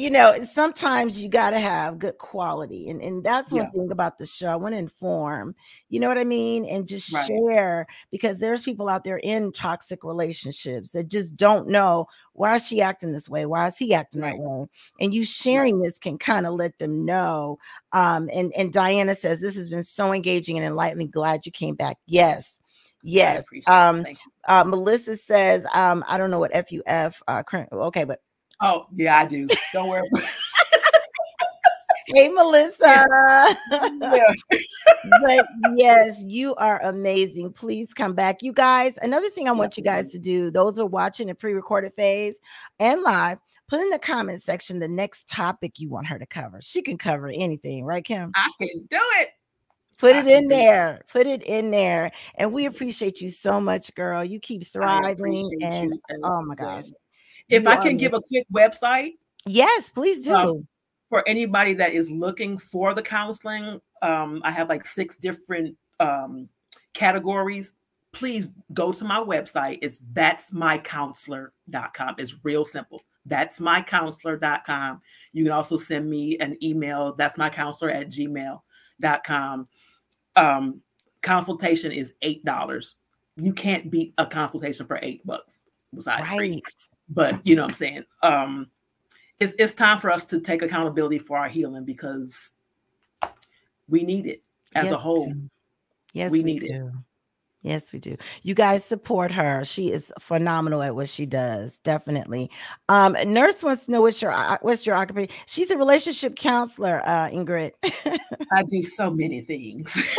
sometimes you got to have good quality. And that's one thing about the show. I want to inform, you know what I mean? And just share, because there's people out there in toxic relationships that just don't know, why is she acting this way? Why is he acting that way? And you sharing this can kind of let them know. And Diana says, this has been so engaging and enlightening. Glad you came back. Yes. Yes. Melissa says, I don't know what FUF. Okay, but oh yeah, I do. Don't worry. Hey, Melissa. But yes, you are amazing. Please come back, you guys. Another thing I want you guys to do, those who are watching the pre-recorded phase and live, put in the comment section the next topic you want her to cover. She can cover anything, right, Kim? I can do it. Put it in there. Put it in there. And we appreciate you so much, girl. You keep thriving. And oh my gosh. If I can give a quick website. Yes, please do. For anybody that is looking for the counseling, I have like 6 different categories. Please go to my website. It's that'smycounselor.com. It's real simple. That'smycounselor.com. You can also send me an email, that'smycounselor@gmail.com. Consultation is $8. You can't beat a consultation for $8 besides free. But you know what I'm saying? It's time for us to take accountability for our healing, because we need it as a whole. Yes, we need it. Yes, we do. You guys support her. She is phenomenal at what she does. Definitely. Nurse wants to know what's your occupation. She's a relationship counselor, Ingrid. I do so many things.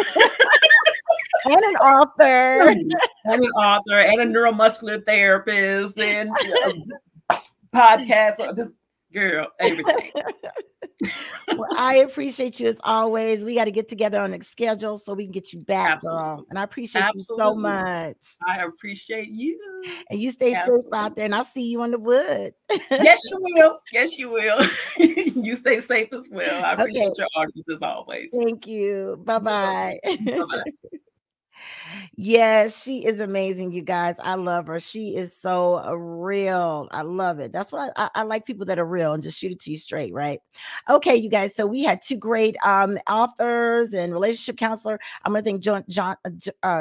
And an author. And a neuromuscular therapist, and podcast. Just girl, everything. Well, I appreciate you as always. We got to get together on a schedule so we can get you back, girl. And I appreciate you so much. I appreciate you. And you stay safe out there, and I'll see you on the wood. Yes, you will. Yes, you will. You stay safe as well. I appreciate your audience as always. Thank you. Bye-bye. Bye-bye. Yes, she is amazing, you guys. I love her. She is so real. I love it. That's what I like, people that are real and just shoot it to you straight, right? Okay, you guys. So we had 2 great authors and relationship counselor. I'm going to thank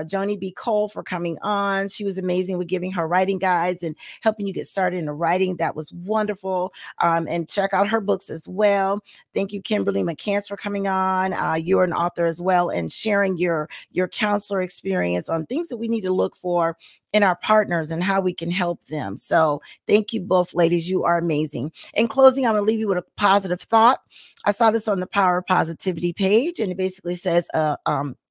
Joni B for coming on. She was amazing with giving her writing guides and helping you get started in the writing. That was wonderful. And check out her books as well. Thank you, Kimberly McCants, for coming on. You're an author as well, and sharing your counselor experience on things that we need to look for in our partners and how we can help them. So thank you both, ladies. You are amazing. In closing, I'm going to leave you with a positive thought. I saw this on the Power of Positivity page, and it basically says,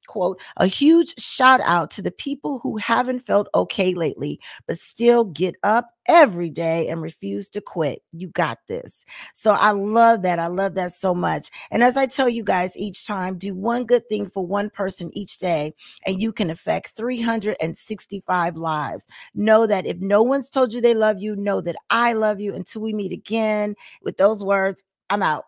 quote, a huge shout out to the people who haven't felt okay lately, but still get up every day and refuse to quit. You got this. So I love that. I love that so much. And as I tell you guys each time, do one good thing for one person each day, and you can affect 365 lives. Know that if no one's told you they love you, know that I love you. Until we meet again, with those words, I'm out.